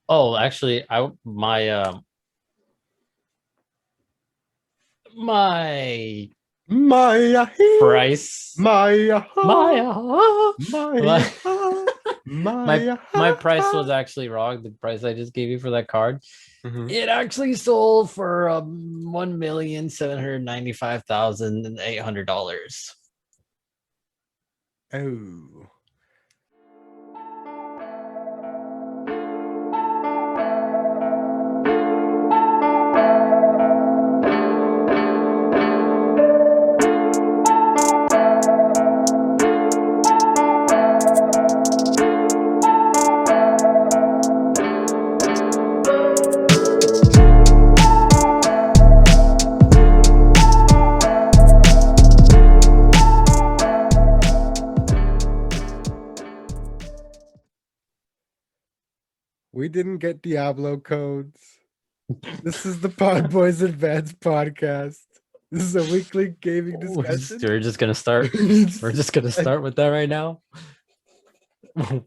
Oh, actually, I my Maya, price Maya, my Maya, my my Maya. my price was actually wrong. The price I just gave you for that card, Mhm. it actually sold for $1,795,800. Oh. We didn't get Diablo codes. This is the Podboyz Advanced Podcast. This is a weekly gaming discussion. We're just gonna start. We're it's just gonna start with that right now.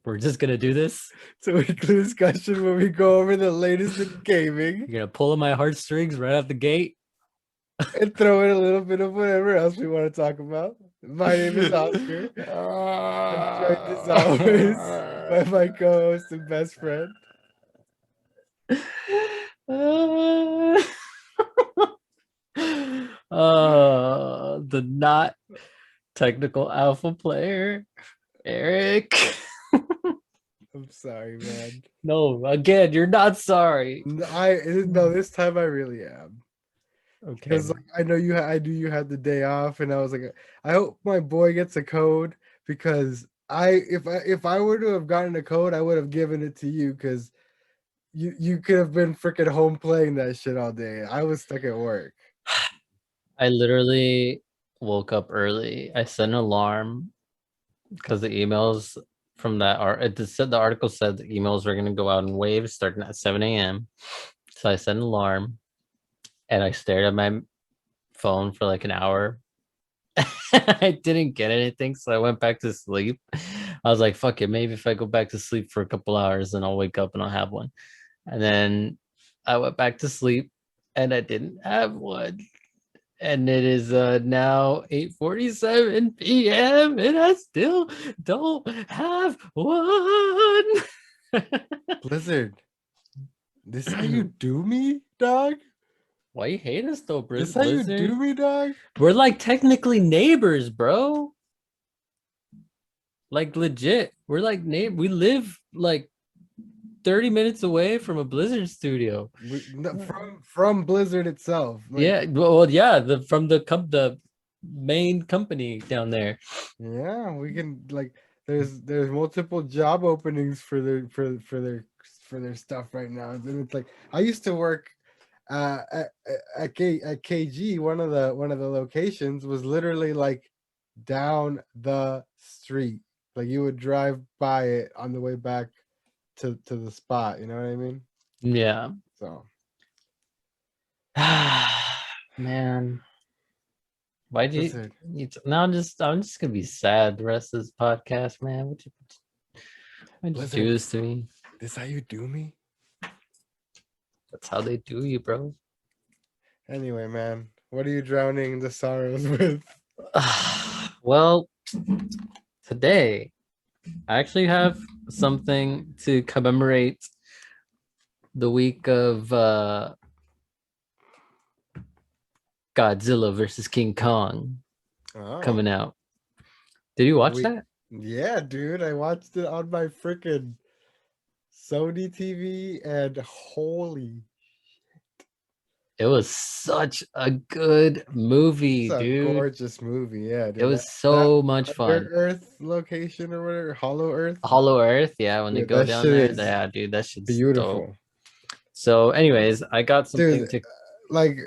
We're just gonna do this. a weekly discussion where we go over the latest in gaming You're gonna pull on my heartstrings right out the gate. and throw in a little bit of whatever else we want to talk about. My name is Oscar. I'm joined as always by my co-host and best friend. The not technical alpha player, Eric. I'm sorry, man. No, again, you're not sorry. No, this time I really am. Okay. Because like I know I knew you had the day off, and I was like, I hope my boy gets a code because if I were to have gotten a code, I would have given it to you because you could have been freaking home playing that shit all day. I was stuck at work. I literally woke up early. I set an alarm because the emails from that art it said the article said the emails were gonna go out in waves starting at 7 a.m. So I set an alarm and I stared at my phone for like an hour. I didn't get anything, so I went back to sleep. I was like, fuck it, maybe if I go back to sleep for a couple hours, then I'll wake up and I'll have one. And then I went back to sleep and I didn't have one. And it is now 8:47 p.m. and I still don't have one. Blizzard, this how you do me, dog? Why you hate us though, This how you do Blizzard? me, dog? We're like technically neighbors, bro. Like legit. We're like neighbor. We live like 30 minutes away from a Blizzard studio. No, from Blizzard itself. Like, Yeah, well, yeah, the main company down there. yeah, we can like. There's multiple job openings for their stuff right now, and it's like I used to work at KG. One of the locations was literally like down the street. Like you would drive by it on the way back to the spot. You know what I mean? Yeah. So Man, why do Blizzard, now I'm just gonna be sad the rest of this podcast, man. Why'd you do Blizzard, this to me? this how you do me? That's how they do you, bro. Anyway, man, what are you drowning the sorrows with? Well, today I actually have something to commemorate the week of Godzilla versus King Kong Oh, coming out. Did you watch we that? yeah, dude, I watched it on my freaking Sony TV, and holy, It was such a good it's movie, a dude. gorgeous movie. Yeah, It dude, was that so much Under fun. Earth location or whatever, Hollow Earth. Hollow Earth, yeah, when they Dude, go that down shit there, is yeah, dude, that shit's dope. beautiful. So, anyways, I got Dude, something to. like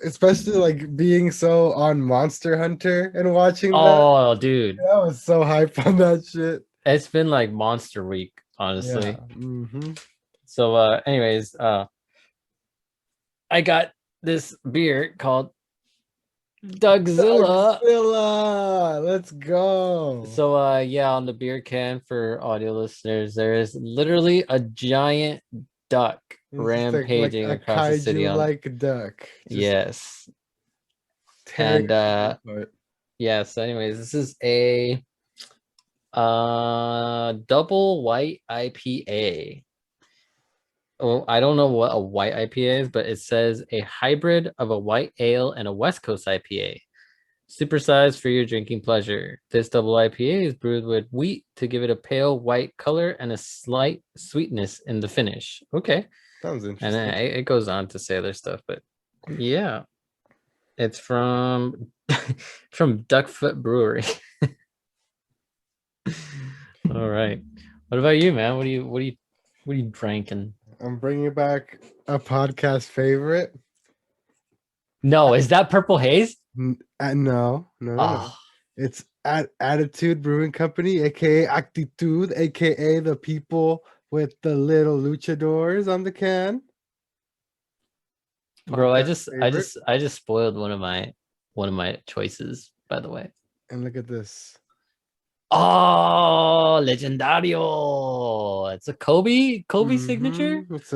especially like being so on Monster Hunter and watching that. Oh, dude, I was so hyped on that shit. it's been like Monster Week, Yeah. honestly. Mm-hmm. So, anyways, I got this beer called Dougzilla. Godzilla, let's go. So, yeah, on the beer can for audio listeners, there is literally a giant duck It's just like rampaging a across the city kaiju on. like duck. Just Yes. tearing And everything apart. yeah, so anyways, this is a double white IPA. Oh, I don't know what a white IPA is, but it says a hybrid of a white ale and a West Coast IPA. Supersized for your drinking pleasure. This double IPA is brewed with wheat to give it a pale white color and a slight sweetness in the finish. Okay. Sounds And then interesting. it goes on to say other stuff, but yeah, it's from from Duckfoot Brewery. All right. What about you, man? What are you drinking? I'm bringing back a podcast favorite. No, is that Purple Haze? No. Oh, It's at Attitude Brewing Company, aka Actitude, aka the people with the little luchadors on the can. bro, Podcast favorite. I just spoiled one of my choices, by the way. And look at this. Oh, Legendario. It's a Kobe signature. It's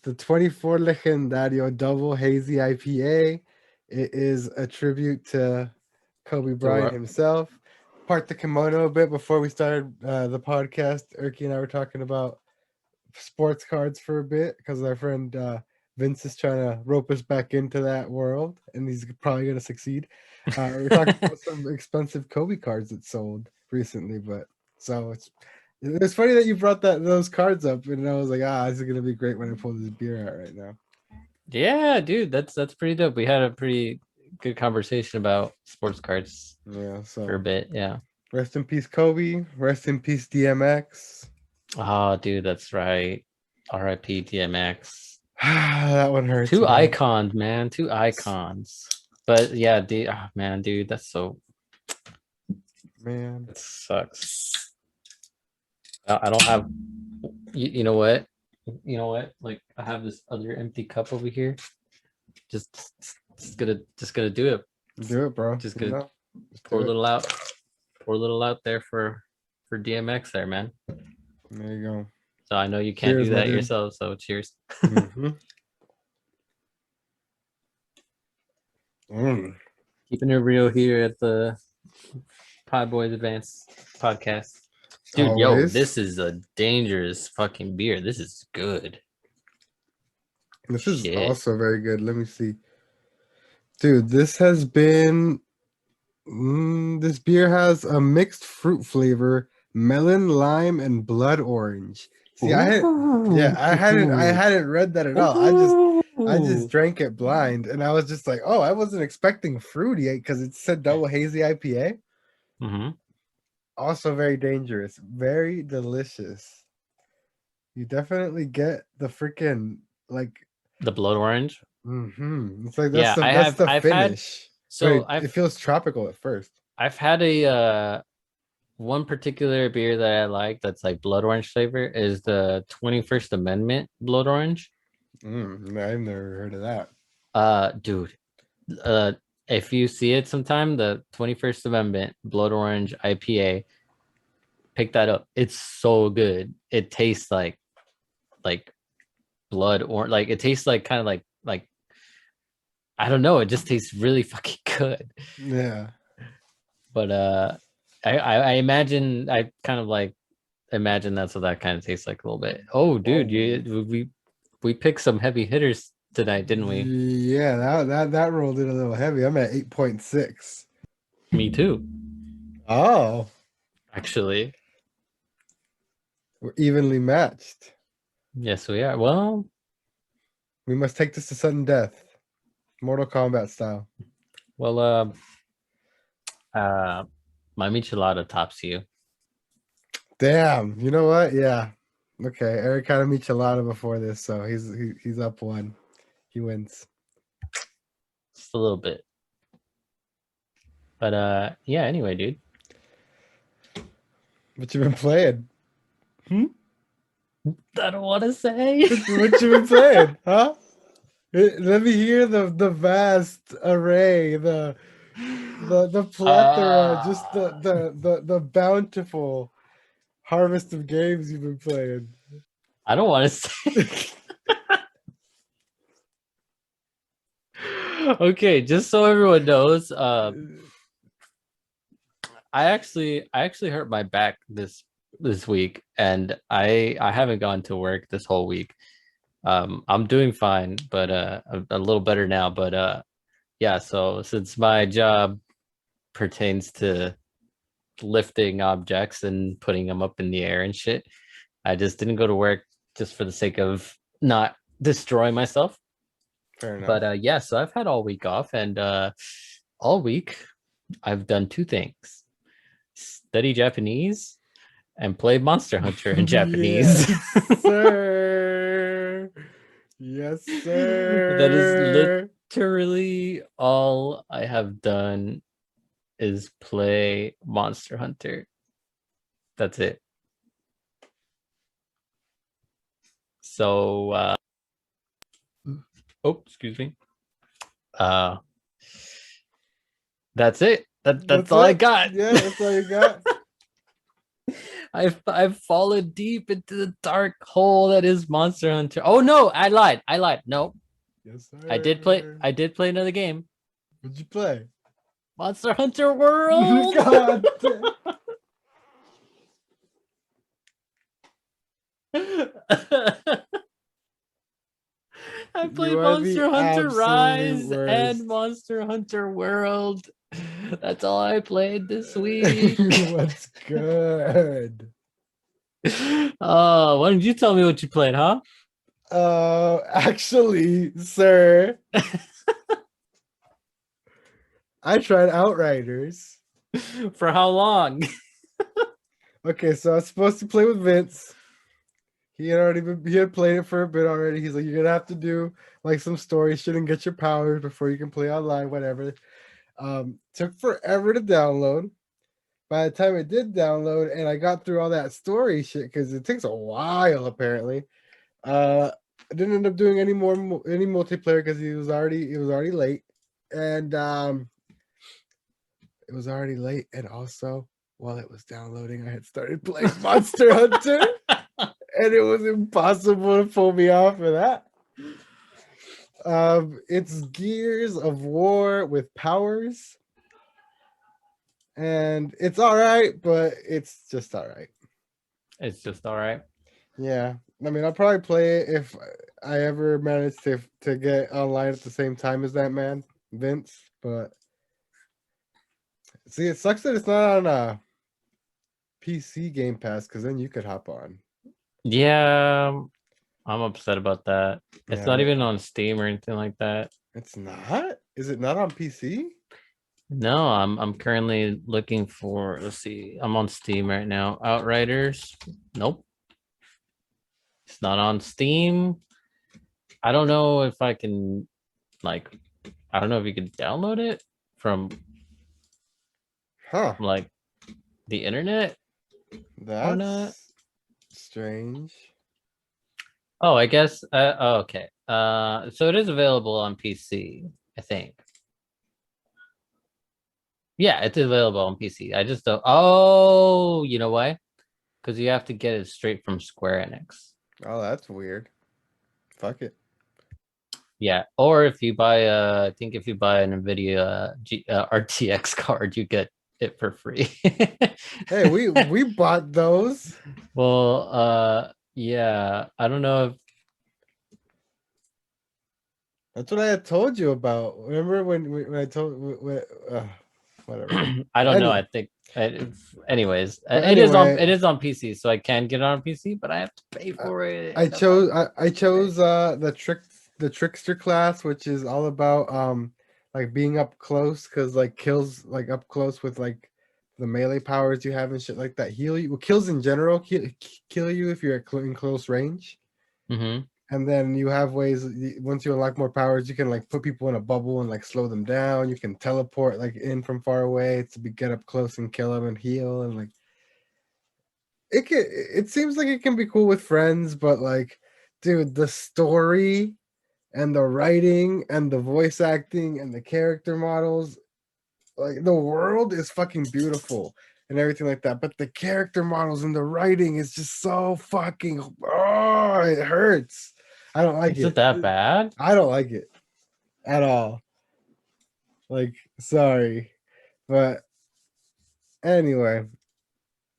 the 24 Legendario Double Hazy IPA. It is a tribute to Kobe Bryant To himself. Part the kimono a bit before we started the podcast. Erky and I were talking about sports cards for a bit because our friend Vince is trying to rope us back into that world, and he's probably going to succeed. We're talking about some expensive Kobe cards that sold recently, but so it's funny that you brought those cards up, and I was like, this is going to be great when I pull this beer out right now. Yeah, dude, that's pretty dope. We had a pretty good conversation about sports cards Yeah, for a so bit. Yeah. rest in peace, Kobe. Rest in peace, DMX. Oh, dude, that's right. R.I.P. DMX. That one hurts, Two man. icons, man. Two icons. But yeah, man, dude, that's so Man. it sucks. I don't have you know what? You know what? Like I have this other empty cup over here. Just just gonna do it. Do it, bro. Just You gonna know, just pour do a it. little out. Pour a little out there for DMX there, man. There you go. So I know you can't Cheers, do my that dude. yourself. So cheers. Mm-hmm. Keeping it real here at the Podboyz Advanced Podcast. Dude, yo, Always. this is a dangerous fucking beer. This is good. This is Shit. also very good. Let me see. Dude, this has been this beer has a mixed fruit flavor, melon, lime, and blood orange. See, I hadn't read that at all. I just Ooh. drank it blind, and I was just like, oh, I wasn't expecting fruity because it said double hazy IPA. Mm-hmm. Also very dangerous, very delicious. You definitely get the freaking like The blood orange. It's like Yeah, that's the I've had finish. But so it feels tropical at first. I've had a one particular beer that I like that's like blood orange flavor is the 21st Amendment blood orange. I've never heard of that. Dude, uh, if you see it sometime, the 21st Amendment blood orange IPA, pick that up. It's so good. It tastes like blood or like it tastes like kind of like I don't know. It just tastes really fucking good. Yeah. But I imagine I kind of like imagine that's what that kind of tastes like a little bit. Oh, dude, Whoa. we picked some heavy hitters tonight, didn't we? Yeah, that rolled in a little heavy. I'm at 8.6. Me too, Oh, actually. we're evenly matched. Yes, we are. Well, We must take this to sudden death. Mortal Kombat style. well, my michelada tops you. Damn. You know what? Yeah. Okay. Eric had a michelada before this, so he's up one. He wins. Just a little bit. But yeah, anyway, dude. What you been playing? I don't want to say. What you been playing? Huh? Let me hear the vast array, the plethora, just the bountiful harvest of games you've been playing. I don't want to say. Okay, just so everyone knows, I actually hurt my back this week, and I haven't gone to work this whole week. I'm doing fine, but I'm a little better now. But yeah. So since my job pertains to lifting objects and putting them up in the air and shit, I just didn't go to work just for the sake of not destroying myself. Fair enough. But yeah, so I've had all week off, and all week I've done two things: study Japanese and play Monster Hunter in Japanese. Yes, sir. Yes, That is sir. literally all I have done is play Monster Hunter. That's it. So oh, excuse me. Uh that's it. That's all I it. got. Yeah, that's all you got. I've fallen deep into the dark hole that is Monster Hunter. Oh no, I lied. No, Yes, sir. I did play another game. What'd you play? Monster Hunter World. God. I You played are the Monster Hunter absolute Rise worst. and Monster Hunter World. That's all I played this week. What's good? Oh, why don't you tell me what you played, huh? Actually, sir, I tried Outriders. For how long? Okay, so I was supposed to play with Vince. He had played it for a bit already. He's like, you're gonna have to do like some story shit and get your powers before you can play online, whatever. Took forever to download. By the time it did download and I got through all that story shit, because it takes a while apparently. I didn't end up doing any multiplayer because it was already late. And it was already late, and also while it was downloading, I had started playing Monster Hunter, and it was impossible to pull me off of that. It's Gears of War with powers, and it's all right, but it's just all right. It's just all right. Yeah, I mean, I'll probably play it if I ever manage to get online at the same time as that man, Vince. But see, it sucks that it's not on a PC Game Pass, because then you could hop on. Yeah, I'm upset about that. It's Yeah, not even on Steam or anything like that. it's not. Is it not on PC? No, I'm currently looking for, let's see, I'm on Steam right now. Outriders. Nope. It's not on Steam. I don't know if I can, like, I don't know if you can download it from Huh? like the internet or not. That's strange. Oh, I guess. Oh, okay. So it is available on PC, I think. Yeah, it's available on PC. I just don't. Oh, you know why? Because you have to get it straight from Square Enix. Oh, that's weird. Fuck it. Yeah, or if you buy I think if you buy an NVIDIA RTX card, you get it for free. Hey, we bought those. Well, yeah, I don't know if That's what I had told you about. Remember when I told whatever. I don't know. Any, I think anyways, but it is on anyway, PC, so I can get it on PC, but I have to pay for it. I chose the trickster class, which is all about like being up close, because like kills like up close with like the melee powers you have and shit like that heal you. Well, kills in general kill you if you're in close range. Mm-hmm. And then you have ways, once you unlock more powers, you can like put people in a bubble and like slow them down. You can teleport like in from far away to get up close and kill them and heal. And like it seems like it can be cool with friends, but like, dude, the story and the writing and the voice acting and the character models, like the world is fucking beautiful. and everything like that. But the character models and the writing is just so fucking oh, it hurts. I don't like Is it it. that bad? I don't like it at all. Like, sorry. But anyway,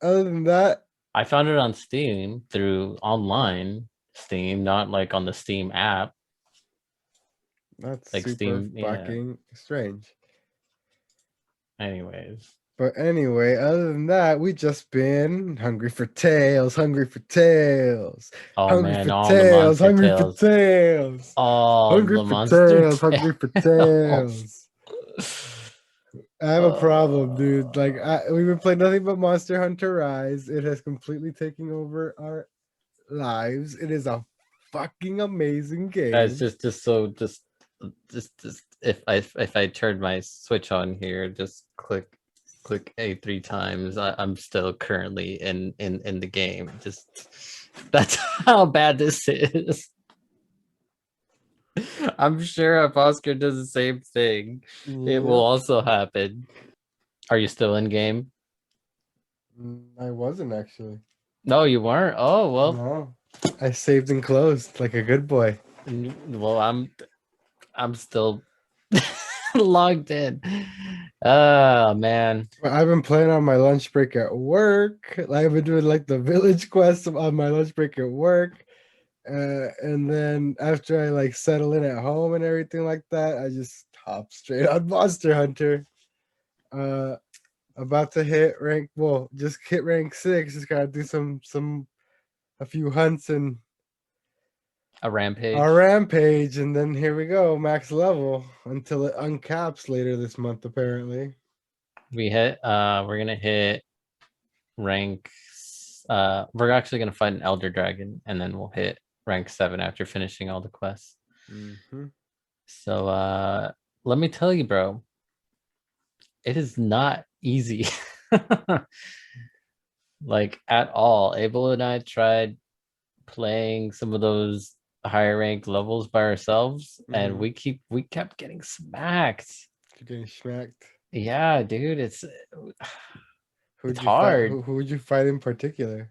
other than that, I found it on Steam through online Steam, not like on the Steam app. that's Like super Steam, yeah. fucking strange. Anyways. But anyway, other than that, we just been hungry for tales, hungry for tales, Oh hungry man, for all the tales, monster hungry for tales. tales, All hungry the for monster tales, hungry for tales. tales. I have a problem, dude. Like we've been playing nothing but Monster Hunter Rise. It has completely taken over our lives. It is a fucking amazing Guys, game. just if I turn my switch on here, just click A 3 times. I'm still currently in the game. Just that's how bad this is. I'm sure if Oscar does the same thing, it will Yep. also happen. Are you still in game? I wasn't actually. No, you weren't. Oh well. No. I saved and closed like a good boy. Well, I'm still logged in. Oh man. I've been playing on my lunch break at work. I've been doing like the village quest on my lunch break at work. And then after I like settle in at home and everything like that, I just hop straight on Monster Hunter. Uh about to hit rank, well, just hit rank 6. Just gotta do a few hunts and A rampage. our rampage, and then here we go, max level until it uncaps later this month, apparently. We're gonna hit rank we're actually gonna fight an elder dragon and then we'll hit rank 7 after finishing all the quests. Mm-hmm. So let me tell you, bro, it is not easy. Like at all. Abel and I tried playing some of those higher ranked levels by ourselves and Mm-hmm. we kept getting smacked. You're getting smacked. Yeah, dude, it's Who'd you fight? hard. Who would you fight in particular?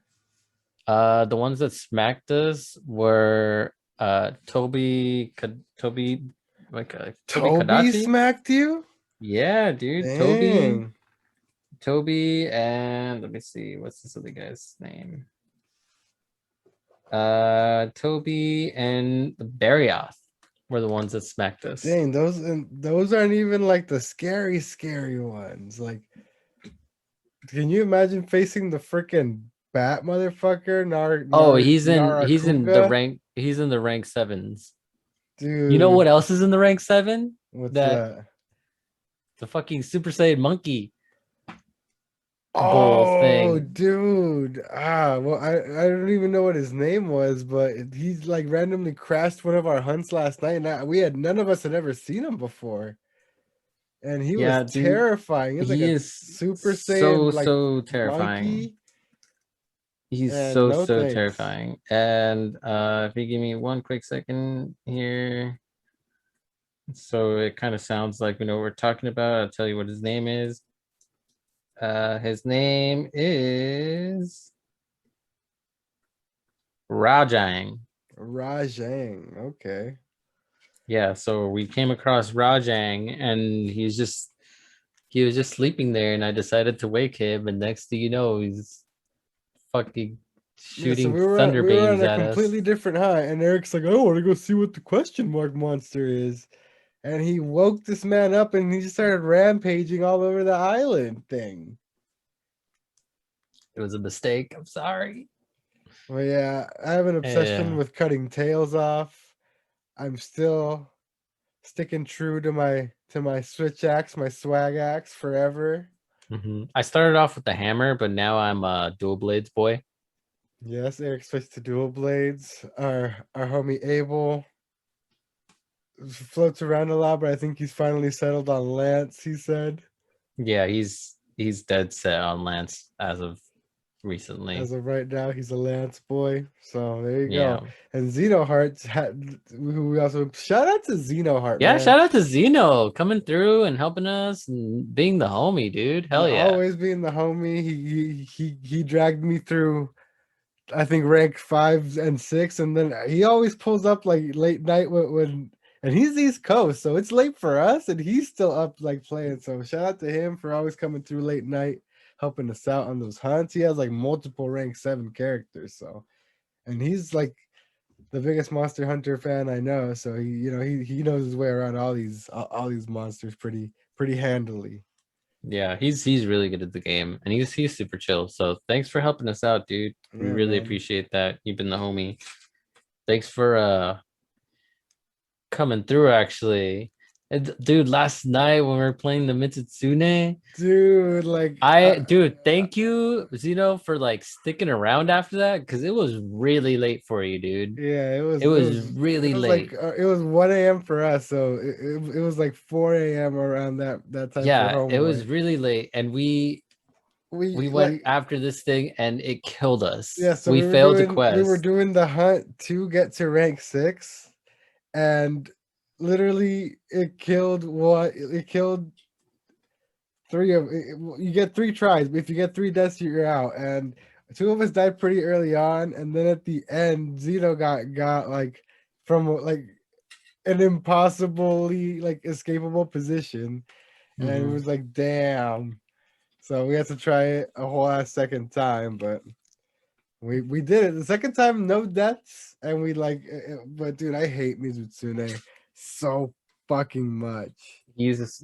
The ones that smacked us were Toby like Toby Toby Kadachi. smacked you? Yeah, dude, Dang. Toby, and let me see, what's this other guy's name? Toby and Barrioth were the ones that smacked us. Dang, those aren't even like the scary ones. Like, can you imagine facing the freaking bat motherfucker, Oh, Narakuga? he's in the rank 7s. You know Dude, what else is in the rank 7? what's That that? the fucking Super Saiyan monkey bull Oh, thing. dude. Well, I don't even know what his name was, but he's like randomly crashed one of our hunts last night. And none of us had ever seen him before. And he was Yeah, dude, terrifying. He's like he a is Super Saiyan like so terrifying. monkey. He's And no so thanks. terrifying. And if you give me one quick second here, so it kind of sounds like we know what we're talking about. I'll tell you what his name is. His name is Rajang. Rajang. Okay. Yeah, so we came across Rajang and he was just sleeping there and I decided to wake him and next thing you know he's fucking Yeah, so shooting thunder we were on beams a at us. completely different high, and Eric's like, I want to go see what the question mark monster is. And he woke this man up and he just started rampaging all over the island thing. It was a mistake. I'm sorry. Well, yeah, I have an obsession Yeah. with cutting tails off. I'm still sticking true to my switch axe, my swag axe forever. I started off with the hammer, but now I'm a dual blades boy. Yes, Eric switched to dual blades. Our homie Abel floats around a lot, but I think he's finally settled on Lance, he said. Yeah, he's dead set on Lance as of recently. As of right now, he's a Lance boy. So there you Yeah. go. And Xenohearts had who we also shout out to Xenoheart, Yeah, man. shout out to Zeno coming through and helping us and being the homie, dude. Hell yeah. Always being the homie. He dragged me through I think rank 5 and 6, and then he always pulls up like late night and he's East Coast, so it's late for us, and he's still up like playing. So shout out to him for always coming through late night, helping us out on those hunts. He has like multiple rank 7 characters, so and he's like the biggest Monster Hunter fan I know. So he knows his way around all these monsters pretty handily. Yeah, he's really good at the game and he's super chill. So thanks for helping us out, dude. We Yeah, really man. appreciate that. You've been the homie. Thanks for coming through actually. And, dude, last night when we were playing the Mitsune, Dude, like dude, thank you, Zeno, for like sticking around after that because it was really late for you, dude. yeah, It was really like late. it was 1 a.m. for us, so it was like 4 a.m. around that time for Yeah, it homeboy. was really late, and we We went like after this thing and it killed us. yeah, so We failed the we were quest. doing the hunt to get to rank 6, and literally it killed you get 3 tries, but if you get 3 deaths, you're out. And 2 of us died pretty early on, and then at the end, Zeno got like from like an impossibly like escapable position, and it Mhm. was like damn. So we had to try it a whole ass second time, but we did it the second time, no deaths, and we like. But dude, I hate Mizutsune so fucking much. It's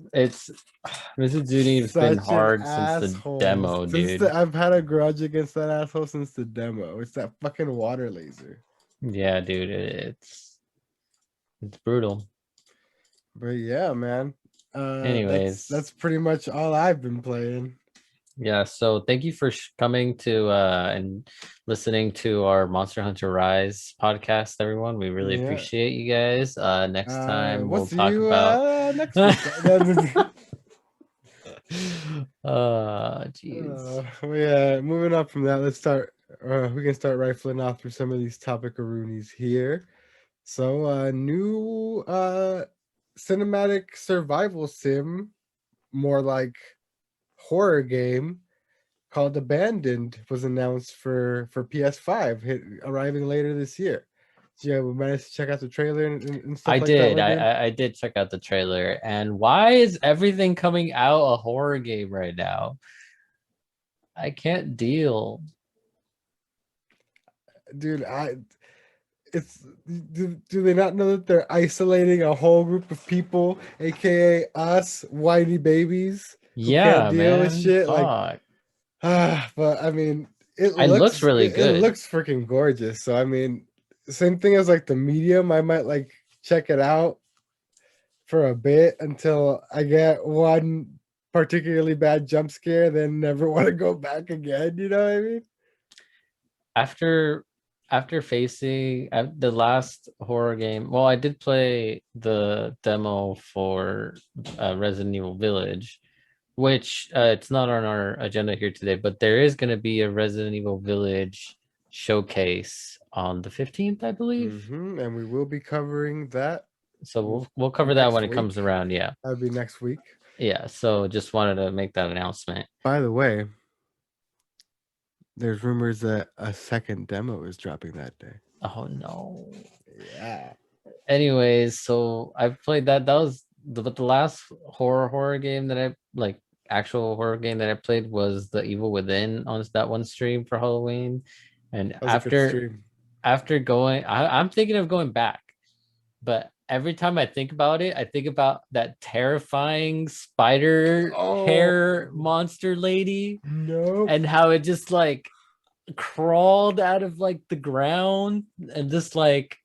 Mizuzuni has been Such an hard since the asshole. demo, dude. I've had a grudge against that asshole since the demo. It's that fucking water laser. Yeah, dude, it's brutal. But yeah, man. That's Anyways, pretty much all I've been playing. yeah, so thank you for coming to and listening to our Monster Hunter Rise podcast, everyone. We really Yeah. appreciate you guys. Next time We'll we'll see talk you about next week. jeez. Yeah, moving on from that, let's start. We can start rifling off through some of these topic aroonies here. So, new cinematic survival sim, more like horror game called Abandoned was announced for PS5, arriving later this year. So yeah, we managed to check out the trailer and I stuff like that, did. my dude. I did check out the trailer. And why is everything coming out a horror game right now? I can't deal. Dude, it's do they not know that they're isolating a whole group of people, aka us whitey babies who can't Yeah, deal with man. shit? Like, Fuck. but I mean, It looks really it good. looks freaking gorgeous. So I mean, same thing as like the medium. I might like check it out for a bit until I get one particularly bad jump scare, then never want to go back again. You know what I mean? After facing the last horror game, well, I did play the demo for Resident Evil Village, which it's not on our agenda here today, but there is going to be a Resident Evil Village showcase on the 15th, I believe. And we will be covering that So we'll cover that when next it week. comes around. Yeah. That'll be next week. Yeah. So just wanted to make that announcement. By the way, there's rumors that a second demo is dropping that day. Oh no. Yeah. Anyways, so I've played that. That was the last horror game that I like actual horror game that I played was The Evil Within on that one stream for Halloween. And That was a good stream. after going, I'm thinking of going back, but every time I think about it, I think about that terrifying spider hair monster lady Nope. and how it just like crawled out of like the ground and just like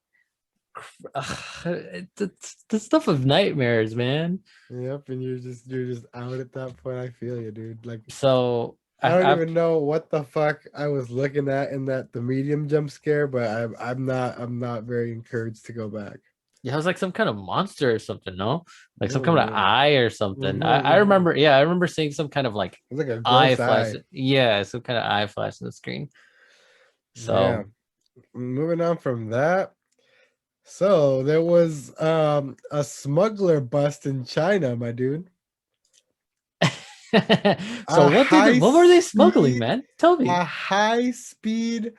it's the stuff of nightmares, man. Yep, and you're just out at that point. I feel you, dude. Like, So I don't even know what the fuck I was looking at in the medium jump scare, but I'm not very encouraged to go back. Yeah, it was like some kind of monster or something, no? Like some Oh kind of yeah. eye or something. I Mm-hmm. remember, yeah, I remember seeing some kind of like It's like a eye gross flash. eye. Yeah, some kind of eye flash on the screen. Yeah. So Moving on from that. So there was a smuggler bust in China, my dude. so A what were they smuggling, man? Tell me. high speed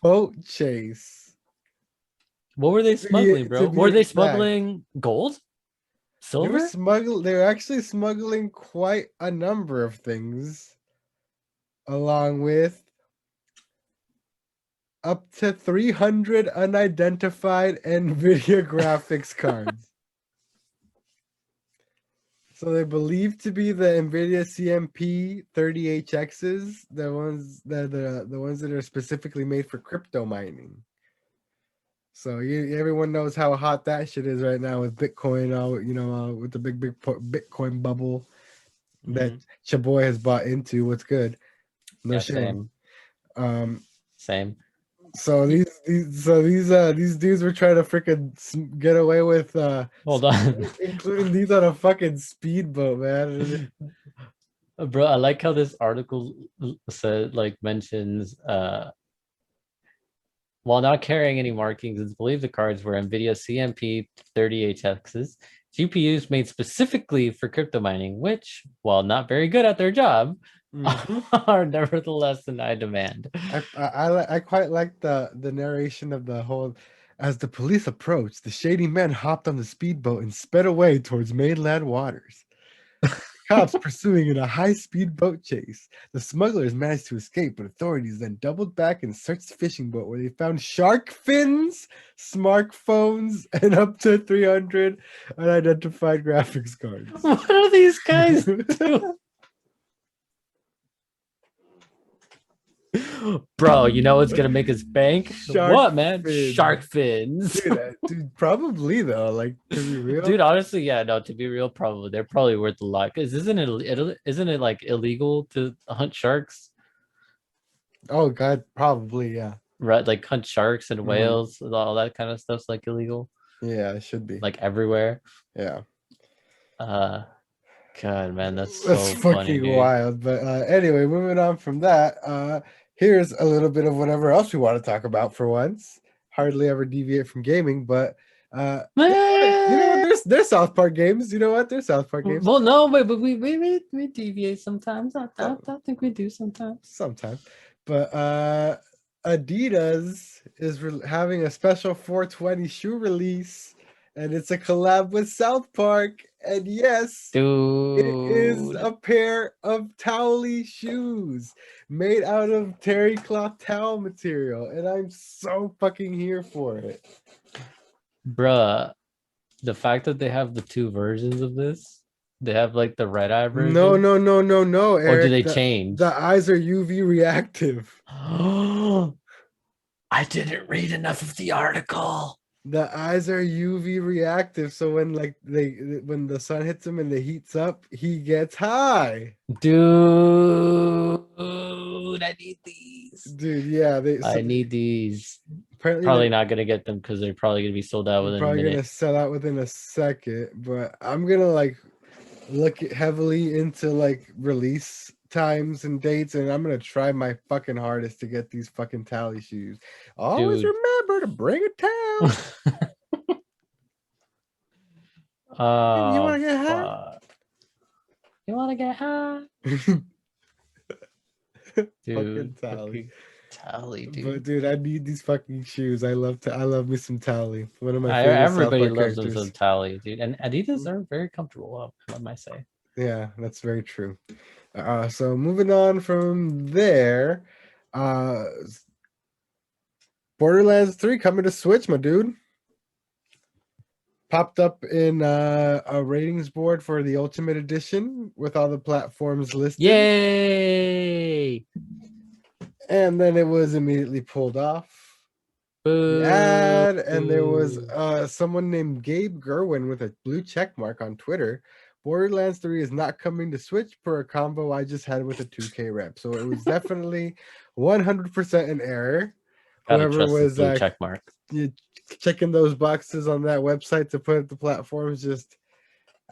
boat chase. What were they smuggling, To bro? be Were they exact. smuggling gold? Silver? They were actually smuggling quite a number of things, along with up to 300 unidentified NVIDIA graphics cards. So they're believed to be the NVIDIA CMP 30HXs, the ones that are specifically made for crypto mining. So everyone knows how hot that shit is right now with Bitcoin, with the big Bitcoin bubble that Mhm. your boy has bought into. What's good? No Yeah, shame. same. Um, Same. so these dudes were trying to freaking get away with Hold on. including these on a fucking speedboat, man. Bro, I like how this article said like mentions while not carrying any markings, it's believed the cards were NVIDIA CMP 30HXs, GPUs made specifically for crypto mining, which, while not very good at their job, Mm-hmm. are nevertheless in high demand. I quite like the narration of the whole. As the police approached, the shady men hopped on the speedboat and sped away towards mainland waters. Cops pursuing in a high-speed boat chase. The smugglers managed to escape, but authorities then doubled back and searched the fishing boat where they found shark fins, smartphones, and up to 300 unidentified graphics cards. What are these guys doing? Bro, you know what's gonna make us bank? Shark What, man? fins. Shark fins. Dude, probably though, like to be real. Dude, honestly, yeah, no, to be real, probably they're probably worth a lot. Because isn't it like illegal to hunt sharks? Oh god, probably, yeah. Right, like hunt sharks and Mhm. whales, all that kind of stuff's like illegal, Yeah, it should be. like everywhere. Yeah. Uh, God, man, that's That's so funny, fucking dude. wild. But anyway, moving on from that, here's a little bit of whatever else we want to talk about for once. Hardly ever deviate from gaming, but you know what? Man! There's South Park games. You know what? There's South Park games. Well, no, wait, but we deviate sometimes. So, I think we do sometimes. sometimes. But Adidas is having a special 420 shoe release, and it's a collab with South Park. And yes, it is Dude, a pair of towelly shoes made out of terry cloth towel material, and I'm so fucking here for it. bruh, the fact that they have the two versions of this, they have like the red eye No, version, no, no, no, no, or do Eric. they The change? eyes are UV reactive. I didn't read enough of the article. The eyes are UV reactive, so when the sun hits him and the heats up, he gets high. Dude, I need these. Dude, yeah, I need these. apparently Probably they're not gonna get them because they're probably gonna be sold out within a probably gonna minute. sell out within a second, but I'm gonna like look heavily into like release times and dates, and I'm gonna try my fucking hardest to get these fucking tally shoes. Always Dude. remember to bring a towel. You Oh wanna get high? fuck. You wanna get high? Fucking Dude, tally. fucking tally, But dude. dude, I need these fucking shoes. I love me some tally. One of my favorite South Everybody Park loves them some characters. tally, dude. And Adidas are very comfortable, I might say. Yeah, that's very true. So moving on from there, uh Borderlands 3 coming to Switch, my dude. Popped up in a ratings board for the Ultimate Edition with all the platforms listed. Yay! And then it was immediately pulled off the Boo! ad, and there was someone named Gabe Gerwin with a blue check mark on Twitter. Borderlands 3 is not coming to Switch per a combo I just had with a 2K rep. So it was definitely 100% an error. Gotta Whoever trust this was blue check mark. you checking those boxes on that website to put up the platforms, just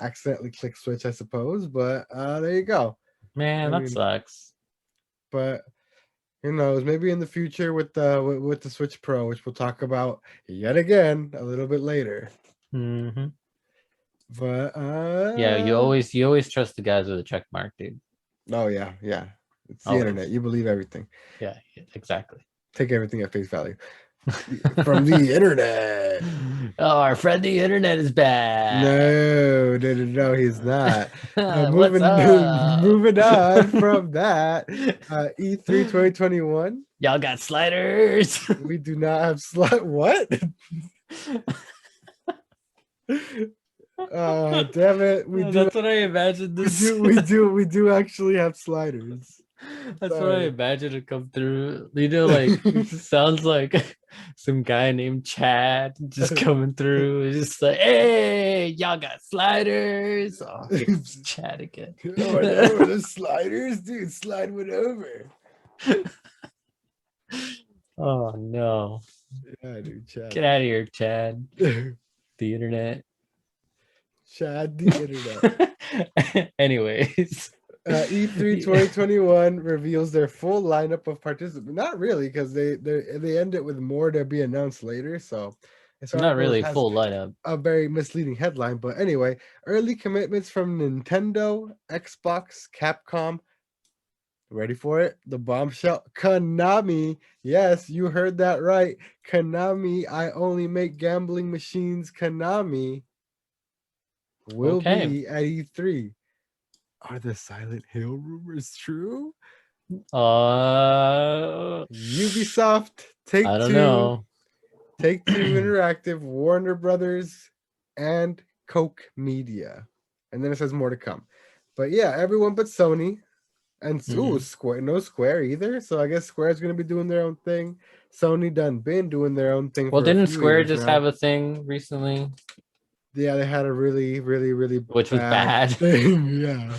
accidentally click switch, I suppose. But there you go. Man, I that mean, sucks. but who knows? Maybe in the future with the Switch Pro, which we'll talk about yet again a little bit later. Mm-hmm. But Yeah, you always trust the guys with a check mark, dude. oh yeah, it's the Always. internet. You believe everything. Yeah, exactly. Take everything at face value from the internet. Oh, our friend the internet is back. No, he's not. What's Moving up? moving on from that. E3 2021. Y'all got sliders. We do not have what? Damn it. We do That's what I imagined this. we do actually have sliders. That's what I imagined to come through. You know, like it just sounds like some guy named Chad just coming through. It's just like, hey, y'all got sliders. Oh, here's Chad again. Oh no, the sliders, dude. Slide one over. Oh no. Yeah, dude, Chad. Get out of here, Chad. The internet. Chad the internet. Anyways. E3 2021 reveals their full lineup of participants. Not really, because they end it with more to be announced later. So it's not really full lineup. A very misleading headline, but anyway, early commitments from Nintendo, Xbox, Capcom. Ready for it? The bombshell. Konami. Yes, you heard that right. Konami. I only make gambling machines. Konami will be at E3. Are the Silent Hill rumors true? Ubisoft, I don't know. Take-Two Interactive, Warner Brothers, and Koch Media. And then it says more to come. But yeah, everyone but Sony. And Square, no Square either. So I guess Square's going to be doing their own thing. Sony been doing their own thing. Well, didn't Square just have a thing recently? Yeah, they had a really which was bad thing. Yeah.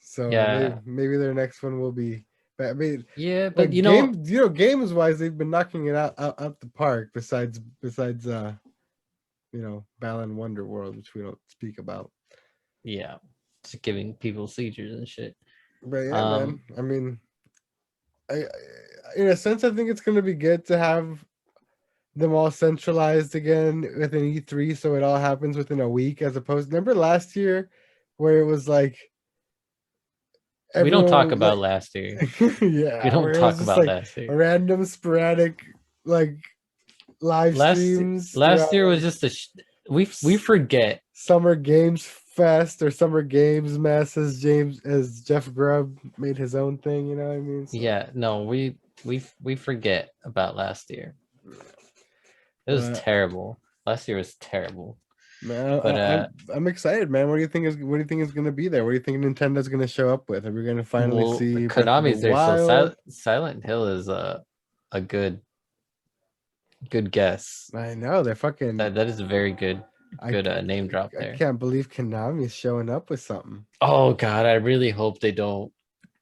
So yeah, maybe their next one will be. I mean, yeah, but games wise, they've been knocking it out the park. Besides, Balan Wonderworld, which we don't speak about. Yeah, just giving people seizures and shit. But yeah, man. I mean, in a sense, I think it's going to be good to have them all centralized again within E3, so it all happens within a week, as opposed. Remember last year, where it was like. We don't talk about last year. Yeah, we don't talk about last year. Random, sporadic, like live streams. Last year was just we forget Summer Games Fest or Summer Games Mess, as Jeff Grubb made his own thing. You know what I mean? So. Yeah, no, we forget about last year. It was terrible. Last year was terrible. Man, but I'm excited, man. What do you think is going to be there? What do you think Nintendo's going to show up with? Are we going to finally see Konami's there? So Silent Hill is a good guess. I know they're fucking. That is a very good name drop there. I can't believe Konami is showing up with something. Oh god, I really hope they don't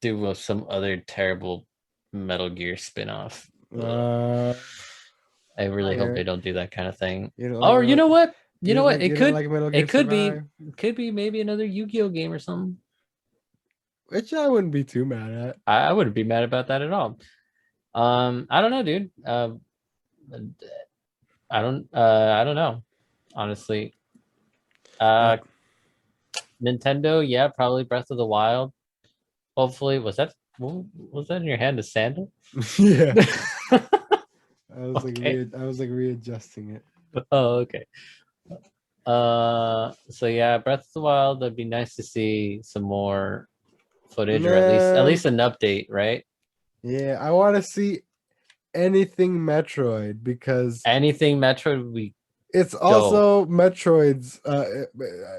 do some other terrible Metal Gear spinoff. I really hope they don't do that kind of thing. You know what? You know what? It could be maybe another Yu-Gi-Oh game or something. Which I wouldn't be too mad at. I wouldn't be mad about that at all. I don't know, dude. I don't know, honestly. Nintendo, yeah, probably Breath of the Wild. Hopefully, was that in your hand, a sandal? Yeah. I was like readjusting it. Oh, okay. So yeah, Breath of the Wild, that'd be nice to see some more footage, or at least an update, right? Yeah, I want to see anything Metroid, because anything Metroid it's also Metroid's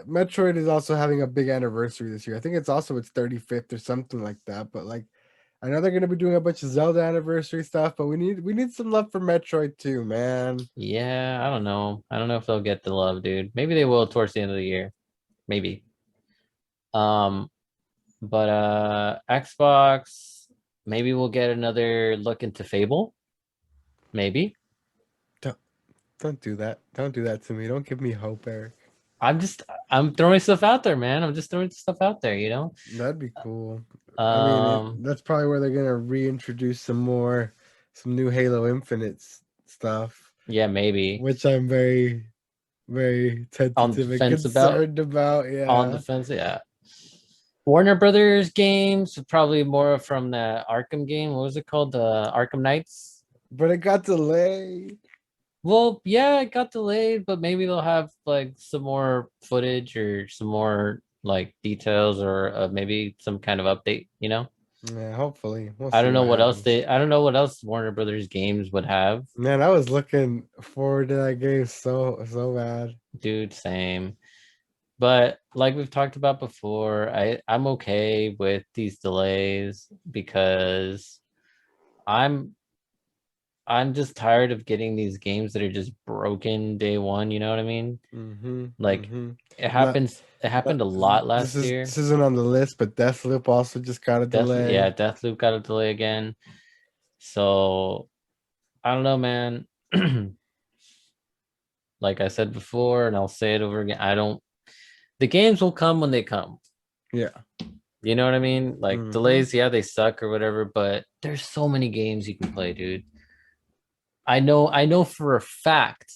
Metroid is also having a big anniversary this year. I think it's also its 35th or something like that. But like, I know they're gonna be doing a bunch of Zelda anniversary stuff, but we need some love for Metroid too, man. Yeah, I don't know if they'll get the love, dude. Maybe they will towards the end of the year. Maybe. But Xbox, maybe we'll get another look into Fable. Maybe. Don't do that. Don't do that to me. Don't give me hope, Eric. I'm throwing stuff out there, man. I'm just throwing stuff out there, you know. That'd be cool. I mean, Um, that's probably where they're gonna reintroduce some new Halo Infinite stuff, yeah, maybe which I'm very, very on the tentative and fence about concerned about. on the Yeah, fence, yeah. Warner Brothers games, probably more from the Arkham game. What was it called? The Arkham Knights. but it got delayed. Well, yeah, it got delayed, but maybe they'll have like some more footage or some more like details or maybe some kind of update, you know? Yeah, hopefully we'll I see don't know what what else happens. I don't know what else Warner Brothers games would have. Man, I was looking forward to that game so bad. Dude, same. But like we've talked about before, I'm okay with these delays because I'm I'm just tired of getting these games that are just broken day one, you know what I mean? Mm-hmm. Like Mm-hmm. Not, it happened a lot last year. this isn't on the list, but Deathloop also just got a delay. Deathloop got a delay again. So I don't know, man. Like I said before, and I'll say it over again. I don't the games will come when they come. Yeah. You know what I mean? Like Mm-hmm. delays, yeah, they suck or whatever, but there's so many games you can play, dude. I know for a fact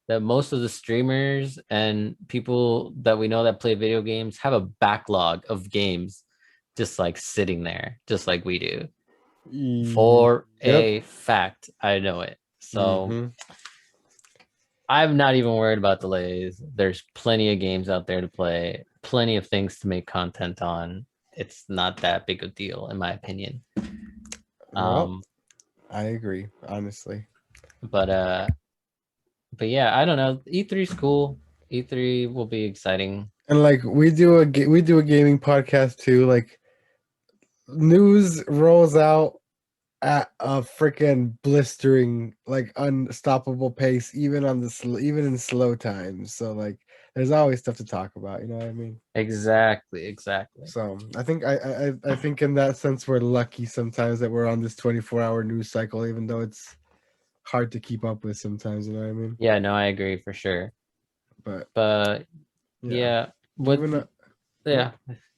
that most of the streamers and people that we know that play video games have a backlog of games just like sitting there, just like we do. For Yep. a fact, I know it. So Mm-hmm. I'm not even worried about delays. There's plenty of games out there to play, plenty of things to make content on. It's not that big a deal, in my opinion. Well, Um, I agree, honestly. but but yeah, I don't know. E3 is cool. E3 will be exciting. And like we do a gaming podcast too. Like news rolls out at a freaking blistering, like unstoppable pace, even on even in slow times. So like, there's always stuff to talk about. You know what I mean? Exactly, exactly. So I think I think in that sense we're lucky sometimes that we're on this 24-hour news cycle, even though it's hard to keep up with sometimes. You know what I mean? Yeah, no, I agree for sure. But But yeah, yeah, what? moving up. Yeah,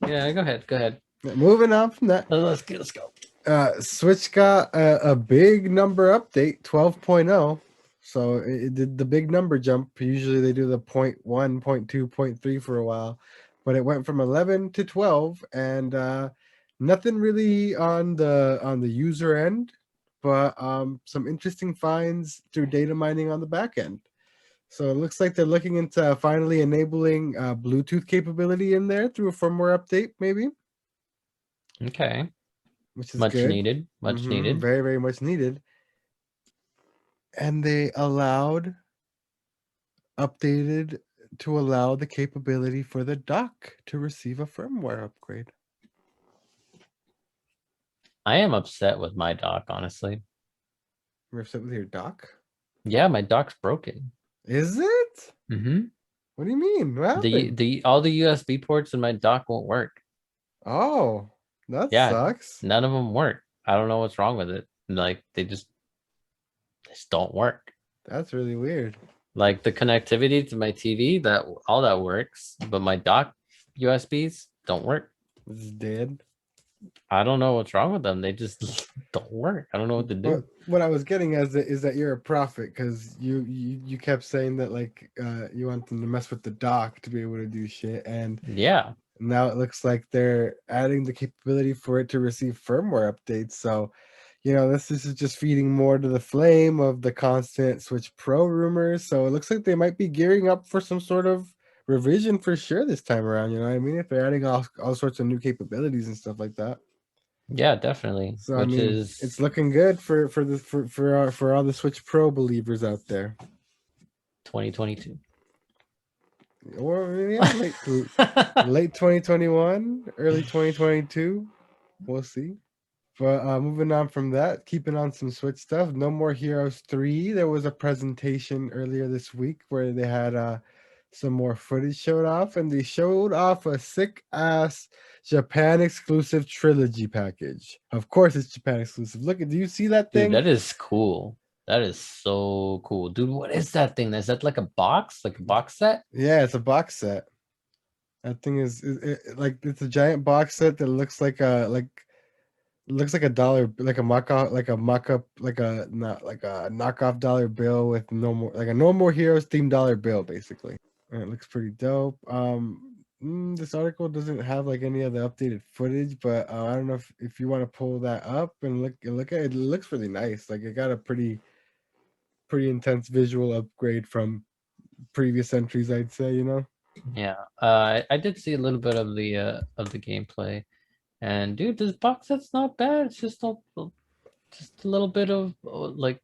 yeah. Go ahead, go ahead. Moving on from that, Let's go. Switch got a big number update, 12.0. So it did the big number jump. Usually they do the point 1, point 2, point 3 for a while, but it went from 11 to 12, and nothing really on the user end, but some interesting finds through data mining on the back end. So it looks like they're looking into finally enabling Bluetooth capability in there through a firmware update, maybe, Okay, which is much good. needed, much needed. Very, very much needed. And they updated to allow the capability for the dock to receive a firmware upgrade. I am upset with my dock, honestly. You're upset with your dock? Yeah, my dock's broken. Is it? Mm-hmm. What do you mean? What happened? The all the USB ports in my dock won't work. Oh, that Yeah, sucks. none of them work. I don't know what's wrong with it. Like they just don't work. That's really weird. Like the connectivity to my TV, that all that works, but my dock USBs don't work. It's dead. I don't know what's wrong with them. They just don't work. I don't know what to But do. what I was getting at is that you're a prophet because you kept saying that like you want them to mess with the dock to be able to do shit, and Yeah. now it looks like they're adding the capability for it to receive firmware updates. So, you know, this is just feeding more to the flame of the constant Switch Pro rumors. So it looks like they might be gearing up for some sort of revision for sure this time around. You know what I mean? If they're adding all sorts of new capabilities and stuff like that. Yeah, definitely. So I Which mean, it's is looking good for all the Switch Pro believers out there. 2022. Or yeah, late 2021, early 2022. We'll see. But moving on from that, keeping on some Switch stuff. No More Heroes 3. There was a presentation earlier this week where they had some more footage showed off, and they showed off a sick ass Japan exclusive trilogy package. Of course, it's Japan exclusive. Look, do you see that Dude, thing? that is cool. That is so cool, dude. What is that thing? Is that like a box, like a box set? Yeah, it's a box set. That thing is like it's a giant box set that looks like looks like a dollar, like a mock up, like a not like a knockoff dollar bill with no more, like a no more heroes themed dollar bill, basically. And it looks pretty dope. This article doesn't have like any of the updated footage, but I don't know if you want to pull that up and look at it. It looks really nice. Like it got a pretty intense visual upgrade from previous entries, I'd say. You know. Yeah. I did see a little bit of the gameplay, and dude, this box set's not bad. It's just a little bit of like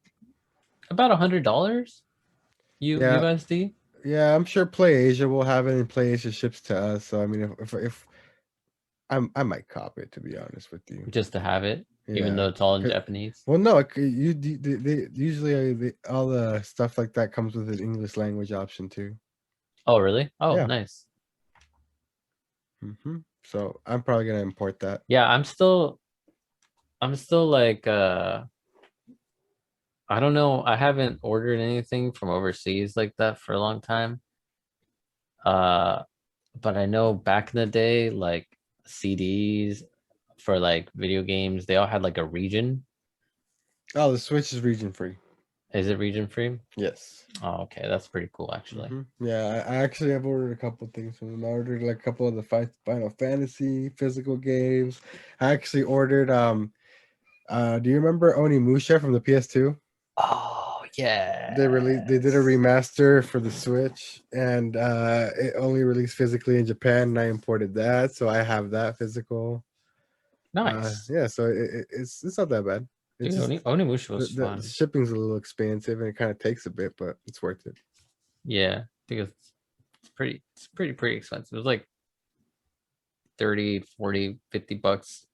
about $100 Yeah, USD yeah. I'm sure Play Asia will have it, and Play Asia ships to us. So I mean, if I might cop it, to be honest with you. just to have it, even Yeah. though it's all in Japanese. Well, no, they usually all the stuff like that comes with an English language option too. Oh, really? Oh, Yeah. nice. So I'm probably gonna import that. Yeah, I'm still like I don't know. I haven't ordered anything from overseas like that for a long time. Uh, but I know back in the day, like CDs for like video games, they all had like a region. Oh, the Switch is region free. Is it region free? Yes. Oh, okay, that's pretty cool actually. Yeah, I actually have ordered a couple things from them. I ordered like a couple of the Final Fantasy physical games. I actually ordered do you remember Onimusha from the PS2? Oh, yeah. They did a remaster for the Switch, and it only released physically in Japan, and I imported that, so I have that physical. Nice. Yeah, so it's not that bad. It's Dude, just Onimusha was the fun. shipping's a little expensive, and it kind of takes a bit, but it's worth it. Yeah, because it's pretty expensive. It was like 30, 40, $50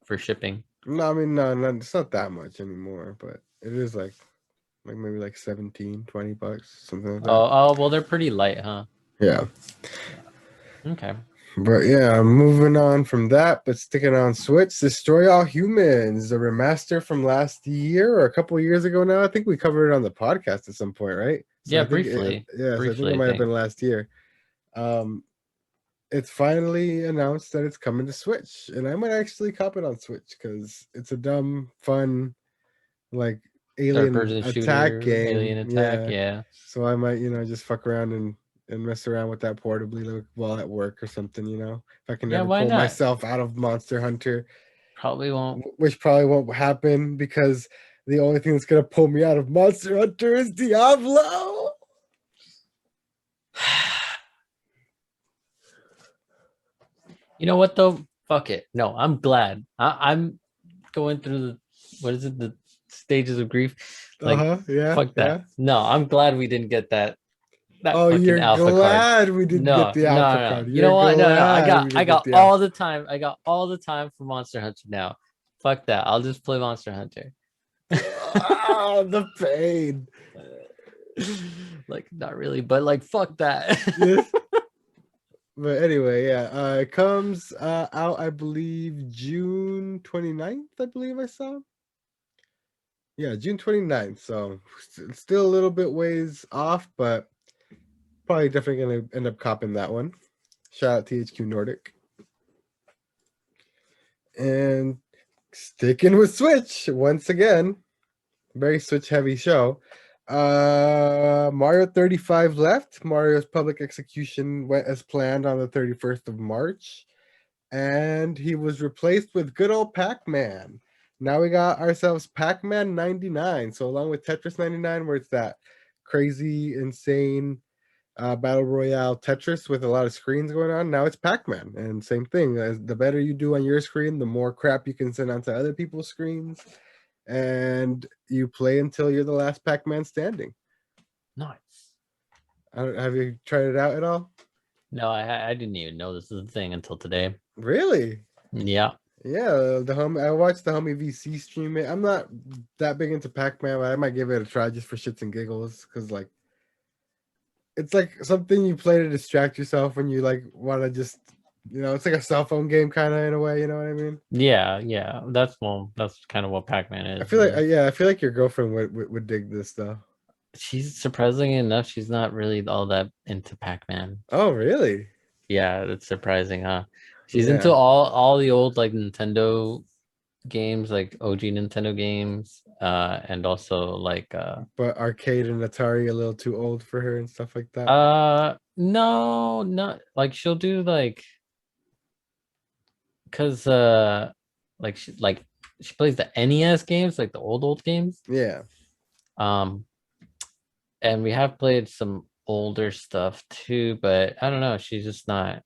for shipping. No, I mean no, it's not that much anymore, but it is like maybe like 17, $20, something like that. Oh, well, they're pretty light, huh? Yeah. Okay. But yeah, moving on from that, but sticking on Switch, Destroy All Humans, the remaster from last year or a couple of years ago now. I think we covered it on the podcast at some point, right? So Yeah, I think briefly. so I think it might have been last year. Um, it's finally announced that it's coming to Switch, and I might actually cop it on Switch because it's a dumb, fun, like Third alien person attack shooter, game. alien attack, Yeah. yeah. So I might, just fuck around and mess around with that portably like, while at work or something, if I can Yeah, never why pull not? myself out of Monster Hunter, Probably won't. which probably won't happen because the only thing that's gonna pull me out of Monster Hunter is Diablo. You know what though? Fuck it. No, I'm glad. I'm going through what is it? The stages of grief. Like, Yeah, fuck that. yeah. No, I'm glad we didn't get that Oh, fucking you're alpha card. glad we didn't get No, the no, alpha no. card. You You're know what? No, no. glad we I didn't get got the all alpha. the time. I got all the time for Monster Hunter now. Fuck that. I'll just play Monster Hunter. The pain. Like, not really, but like, fuck that. But anyway, yeah, it comes out, I believe, June 29th, I believe I saw. Yeah, June 29th. So still a little bit ways off, but probably definitely going to end up copping that one. Shout out THQ Nordic. And sticking with Switch once again, very Switch heavy show. Mario 35 left. Mario's public execution went as planned on the 31st of March, and he was replaced with good old Pac-Man. Now we got ourselves Pac-Man 99. So along with Tetris 99, where it's that crazy, insane battle royale Tetris with a lot of screens going on, now it's Pac-Man. And same thing, as the better you do on your screen, the more crap you can send onto other people's screens, and you play until you're the last Pac-Man standing. Nice. Have you tried it out at all? No, I didn't even know this was a thing until today. Really? Yeah. Yeah, I watched the homie VC stream it. I'm not that big into Pac-Man, but I might give it a try just for shits and giggles, because it's like something you play to distract yourself when you want to just You know, it's like a cell phone game kind of in a way. You know what I mean? Yeah. That's kind of what Pac-Man I is, feel like really. yeah, I feel like your girlfriend would dig this though. She's surprisingly enough, she's not really all that into Pac-Man. Oh, really? Yeah, that's surprising, huh? She's into Yeah. all the old like Nintendo games, like OG Nintendo games, and also like But arcade and Atari a little too old for her and stuff like that. no, not like she'll do like because like she plays the NES games, like the old games. Yeah, Um, and we have played some older stuff too, but I don't know, she's just not.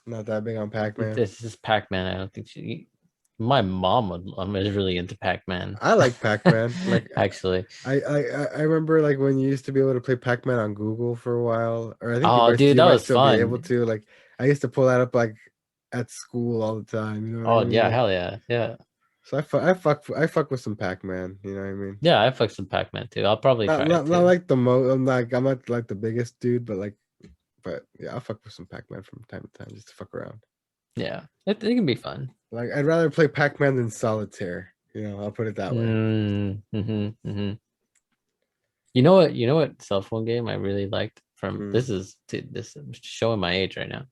not that big on Pac-Man. This is Pac-Man. I don't think she. My mom is really into Pac-Man. I like Pac-Man. Like Actually. I remember like when you used to be able to play Pac-Man on Google for a while, or I think Oh, dude, you that might was still be able fun. to. Like I used to pull that up like at school all the time. You know what I Oh mean? yeah, Like hell yeah, yeah, so I fuck with some Pac-Man. You know what I mean? yeah. I fucked some Pac-Man too. I'll probably try it Not too. like I'm not like the biggest dude, but yeah, I'll fuck with some Pac-Man from time to time just to fuck around. Yeah, it can be fun. Like I'd rather play Pac-Man than solitaire. You know, I'll put it that way. Mm-hmm. You know what? You know what cell phone game I really liked from Mm. this is dude, this I'm showing my age right now.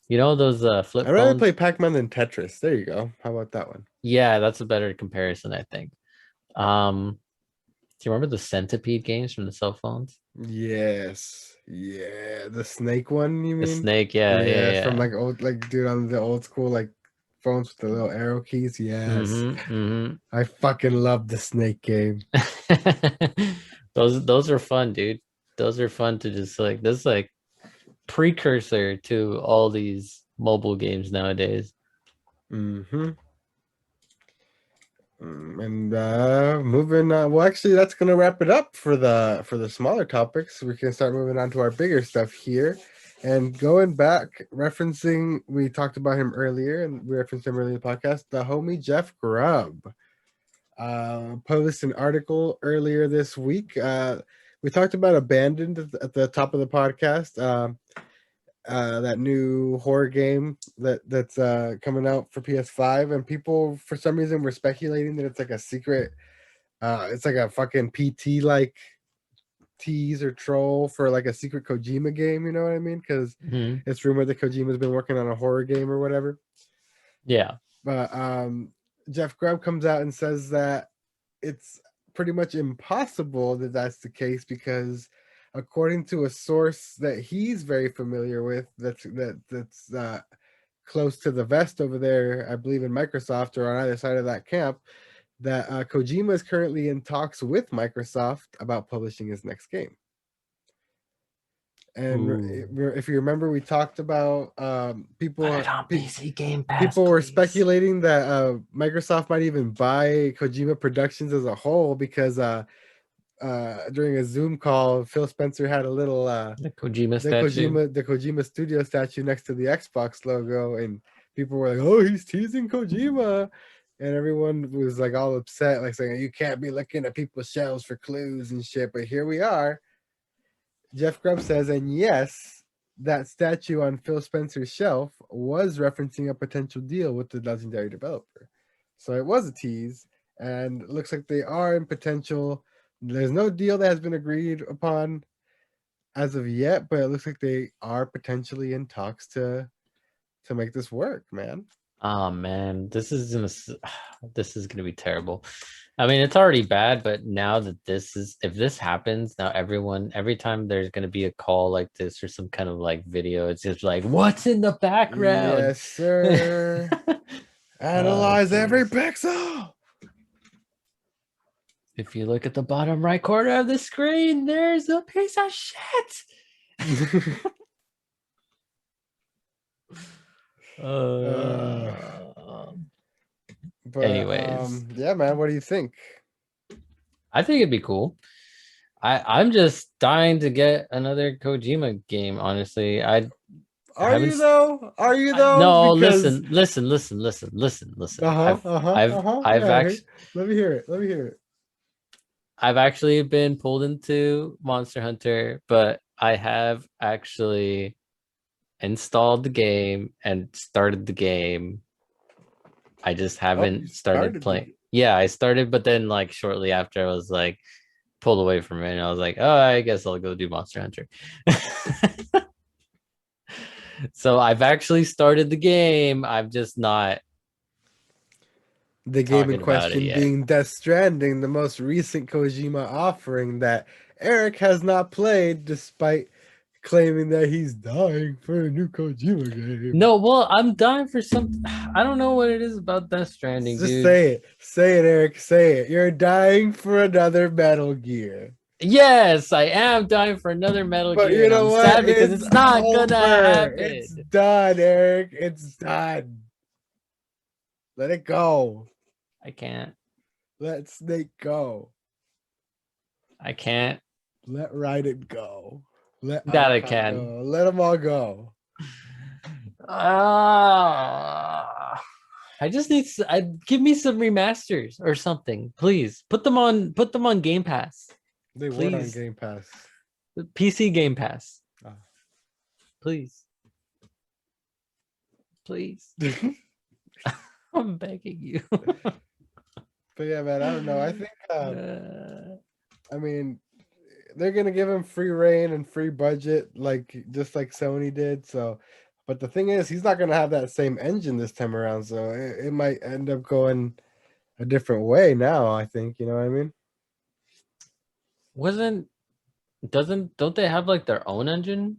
You know those I'd flip rather play phones? Pac-Man than Tetris. There you go. How about that one? Yeah, that's a better comparison, I think. Do you remember the centipede games from the cell phones? Yes. Yeah. The snake one, you The mean? snake, yeah, yeah, Yes, from yeah. like old like dude on the old school like phones with the little arrow keys. Yes. Mm-hmm. I fucking love the snake game. Those are fun, dude. Those are fun to just like this is like precursor to all these mobile games nowadays. Mm-hmm. And moving well actually that's gonna wrap it up for the smaller topics. We can start moving on to our bigger stuff here. And going back, referencing we talked about him earlier and we referenced him earlier in the podcast, the homie Jeff Grubb published an article earlier this week. We talked about Abandoned at the top of the podcast. That new horror game that's coming out for PS5, and people for some reason were speculating that it's like a secret. It's like a fucking PT like tease or troll for like a secret Kojima game. You know what I mean? Because Mhm. it's rumored that Kojima's been working on a horror game or whatever. Yeah. But Jeff Grubb comes out and says that it's pretty much impossible that that's the case because according to a source that he's very familiar with that's close to the vest over there, I believe in Microsoft or on either side of that camp, that Kojima is currently in talks with Microsoft about publishing his next game. And Ooh. if you remember, we talked about Put it on PC Game Pass, people were please. speculating that Microsoft might even buy Kojima Productions as a whole because during a Zoom call, Phil Spencer had a little The Kojima statue. The Kojima Studio statue next to the Xbox logo, and people were like, "Oh, he's teasing Kojima," and everyone was like all upset, like saying, "You can't be looking at people's shelves for clues and shit." But here we are. Jeff Grubb says, and yes, that statue on Phil Spencer's shelf was referencing a potential deal with the legendary developer. So it was a tease, and it looks like they are in potential. There's no deal that has been agreed upon as of yet, but it looks like they are potentially in talks to make this work, man. Oh man, this is gonna be terrible. I mean, it's already bad, but now that this is if this happens, now every time there's gonna be a call like this or some kind of like video, it's just like, what's in the background? Yes, sir. Oh, Analyze every jeez. pixel. If you look at the bottom right corner of the screen, there's a piece of shit. uh, Uh, but anyways, yeah, man, what do you think? I think it'd be cool. I'm just dying to get another Kojima game, honestly. I Are haven't you though? Are you though? no, Because listen. uh-huh, uh-huh, uh-huh. I've Yeah, hey, actually let me hear it. Let me hear it. I've actually been pulled into Monster Hunter, but I have actually installed the game and started the game. I just Oh, you haven't started started the playing. Yeah, I started, but then like shortly after, I was like pulled away from it, and I was like, oh, I guess I'll go do Monster Hunter. So I've actually started the game. I'm just not The game in talking about it question yet. being Death Stranding, the most recent Kojima offering that Eric has not played despite claiming that he's dying for a new Kojima game. No, well, I'm dying for some. I don't know what it is about Death Stranding, Just dude. say it. Say it, Eric. Say it. You're dying for another Metal Gear. Yes, I am dying for another Metal But Gear, you and know I'm what? sad because It's it's not gonna over. happen. It's done, Eric. It's done. Let it go. I can't. Let Snake go. I can't. Let Raiden go. Let That I Arcot can. go. Let them all go. Ah, I just need. I give me some remasters or something, please. Put them on. Put them on Game Pass, They were on please. Game Pass. PC Game Pass, Ah. please, please. I'm begging you. But yeah, man, I don't know. I think I mean they're gonna give him free reign and free budget, like just like Sony did. So, but the thing is, he's not gonna have that same engine this time around. So it might end up going a different way now. I think you know what I mean. Wasn't don't they have like their own engine?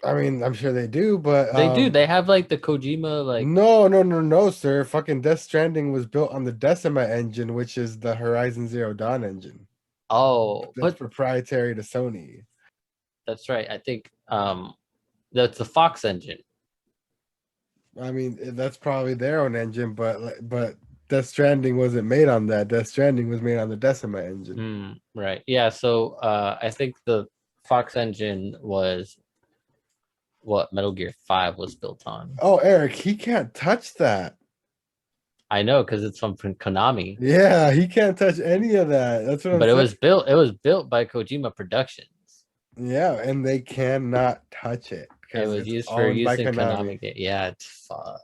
I mean, I'm sure they do, but They do. They have like the Kojima like. no, sir. Fucking Death Stranding was built on the Decima engine, which is the Horizon Zero Dawn engine. Oh, That's but proprietary to Sony. that's right. I think that's the Fox engine. I mean, that's probably their own engine, but Death Stranding wasn't made on that. Death Stranding was made on the Decima engine. Right. Yeah. So I think the Fox engine was what Metal Gear 5 was built on. Oh, Eric, he can't touch that. I know because it's from Konami, Yeah, he can't touch any of that. That's what I'm but saying. it was built by Kojima Productions. Yeah, and they cannot touch it It because was it's used for owned by use in Konami Konami. game. Yeah, it's fuck.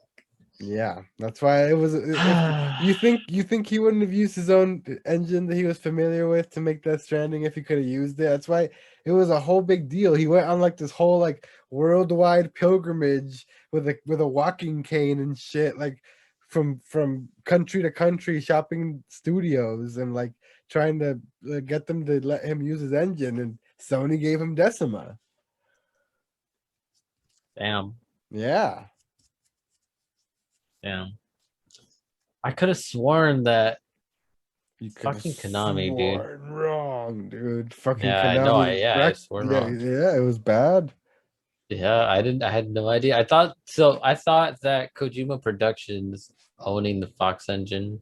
Yeah, that's why it was. If you think he wouldn't have used his own engine that he was familiar with to make Death Stranding if he could have used it. That's why it was a whole big deal. He went on like this whole like worldwide pilgrimage with a walking cane and shit, like from country to country, shopping studios and like trying to get them to let him use his engine. And Sony gave him Decima. Damn. Yeah. Damn. I could have sworn that You could have fucking Konami, dude. sworn wrong, dude. Fucking Yeah, I know. Konami I wrecked. sworn Yeah, wrong. yeah, it was bad. Yeah, I didn't. I had no idea. I thought so. I thought that Kojima Productions owning the Fox engine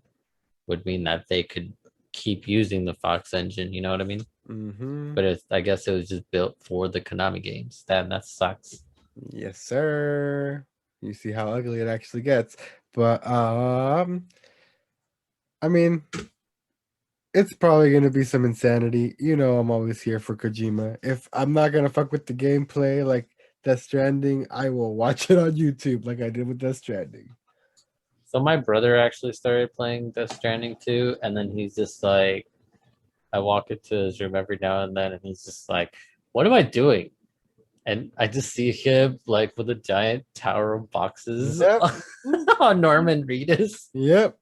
would mean that they could keep using the Fox engine. You know what I mean? Mm-hmm. But I guess it was just built for the Konami games. That sucks. Yes, sir. You see how ugly it actually gets. But I mean, it's probably gonna be some insanity. You know, I'm always here for Kojima. If I'm not gonna fuck with the gameplay like Death Stranding, I will watch it on YouTube like I did with Death Stranding. So my brother actually started playing Death Stranding too, and then he's just like, I walk into his room every now and then, and he's just like, "What am I doing?" And I just see him like with a giant tower of boxes Yep. on Norman Reedus. Yep.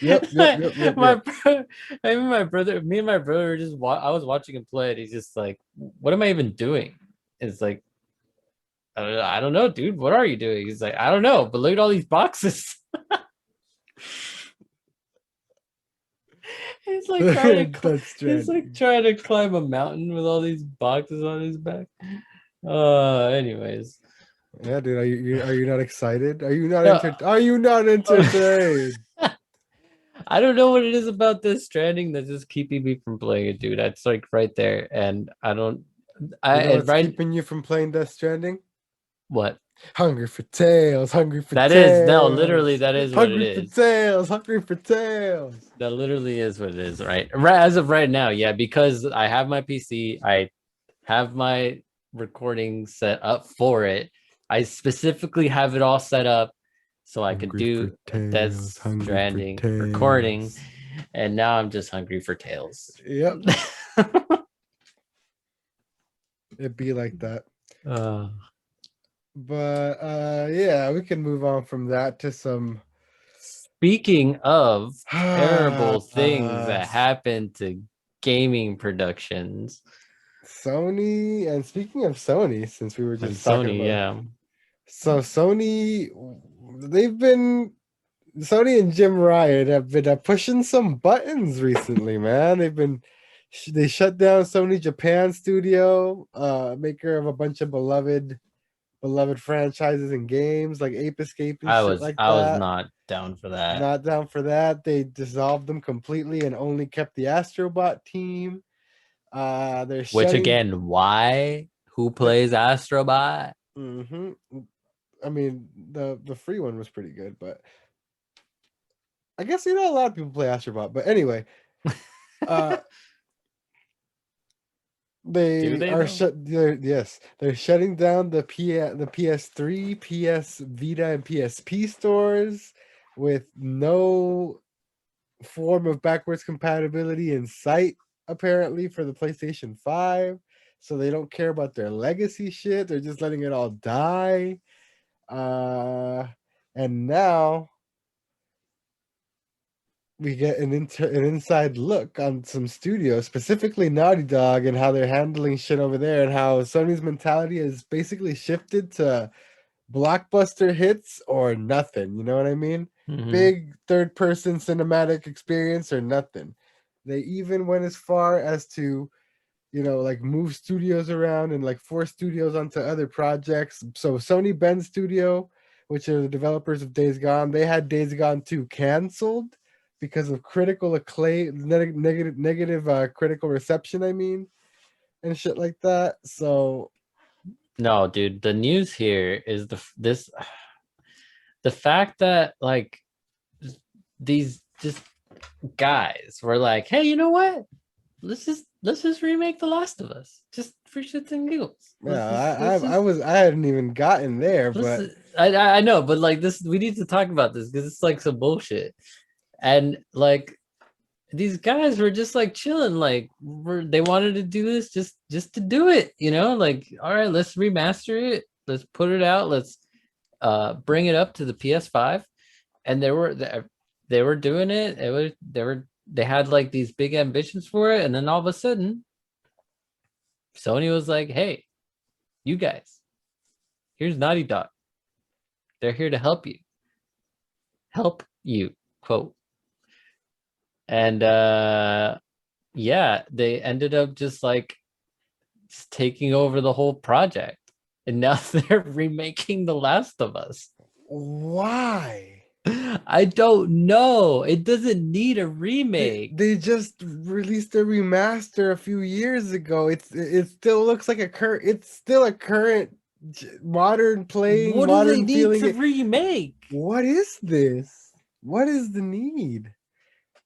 Yep. My bro, I mean, my brother, me and my brother were just. I was watching him play, and he's just like, "What am I even doing?" It's like, I don't know, dude. What are you doing? He's like, I don't know, but look at all these boxes. He's like trying to. Death He's like Stranding. trying to climb a mountain with all these boxes on his back. Anyways. Yeah, dude. Are you not excited? Are you not No, entertained? I don't know what it is about this Stranding that's just keeping me from playing it, dude. It's like right there, and I don't. You know And what's right, keeping you from playing Death Stranding? what Hungry for tales, hungry for that is? No, literally, tales, that is what it hungry for is. tales, hungry for tales. That literally is what it is, right? Right as of right now, yeah. Because I have my PC, I have my recording set up for it. I specifically have it all set up so I could Hungry for do a Death tales, hungry for Stranding recording, tales. and now I'm just hungry for Tales. Yep, it'd be like that. uh, But yeah, we can move on from that to some Speaking of terrible things uh, that happen to gaming productions Sony. And speaking of Sony, since we were and just talking Sony, about, yeah. so Sony, they've been Sony and Jim Ryan have been pushing some buttons recently, man. They shut down Sony Japan Studio, maker of a bunch of beloved franchises and games like Ape Escape and shit like I was that. not down for that. Not down for that. They dissolved them completely and only kept the Astrobot team. They're Which shutting. again, why? Who plays Astrobot? Mm-hmm. I mean, the free one was pretty good, but I guess a lot of people play Astrobot. But anyway, uh, Do they they are though? yes, they're shutting down the PS3, PS Vita, and PSP stores with no form of backwards compatibility in sight, apparently, for the PlayStation 5. So they don't care about their legacy shit. They're just letting it all die. Uh and now we get an inside look on some studios, specifically Naughty Dog, and how they're handling shit over there, and how Sony's mentality has basically shifted to blockbuster hits or nothing. You know what I mean? Mm-hmm. Big third person cinematic experience or nothing. They even went as far as to, like move studios around and like force studios onto other projects. So Sony Bend Studio, which are the developers of Days Gone, they had Days Gone 2 canceled because of critical acclaim, negative critical reception, I mean, and shit like that. So No, dude, the news here is the fact that like these just guys were like, hey, you know what? Let's just remake The Last of Us. Just for shits and giggles. yeah, I hadn't even gotten there, Let's but I know, but like this we need to talk about this because it's like some bullshit. And like these guys were just like chilling, like they wanted to do this just to do it, like all right, let's remaster it, let's put it out, let's bring it up to the PS5. And they were doing it. They had like these big ambitions for it, and then all of a sudden Sony was like, hey, you guys, here's Naughty Dog, they're here to help you, quote. And yeah, they ended up just like taking over the whole project, and now they're remaking The Last of Us. why? I don't know. It doesn't need a They, remake. they just released a remaster a few years ago. It still looks like it's still a current modern playing, What do they modern need to feeling. remake? What is this? What is the need?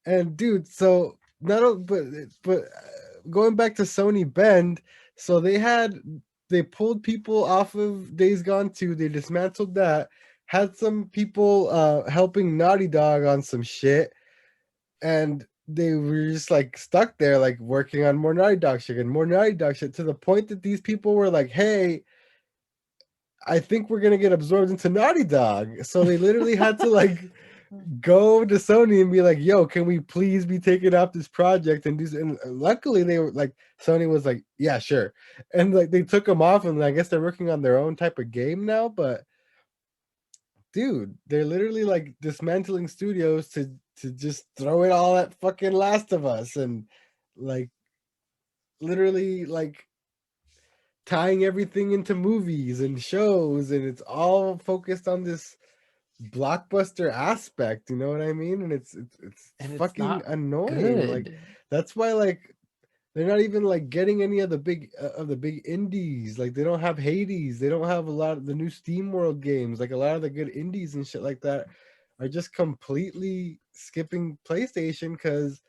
And dude, so not going back to Sony Bend, so they pulled people off of Days Gone 2, they dismantled that, had some people helping Naughty Dog on some shit, and they were just like stuck there, like working on more Naughty Dog shit and more Naughty Dog shit, to the point that these people were like, hey, I think we're gonna get absorbed into Naughty Dog. So they literally had to like go to Sony and be like, yo, can we please be taking off this project and do and luckily they were like, Sony was like, yeah, sure. And like they took them off, and I guess they're working on their own type of game now. But dude, they're literally like dismantling studios to just throw it all at fucking Last of Us, and like literally like tying everything into movies and shows, and it's all focused on this blockbuster aspect, you know what I mean? And it's And it's fucking not annoying. Like good. that's why like they're not even like getting any of the big indies. Like they don't have Hades. They don't have a lot of the new Steam World games. Like a lot of the good indies and shit like that are just completely skipping PlayStation because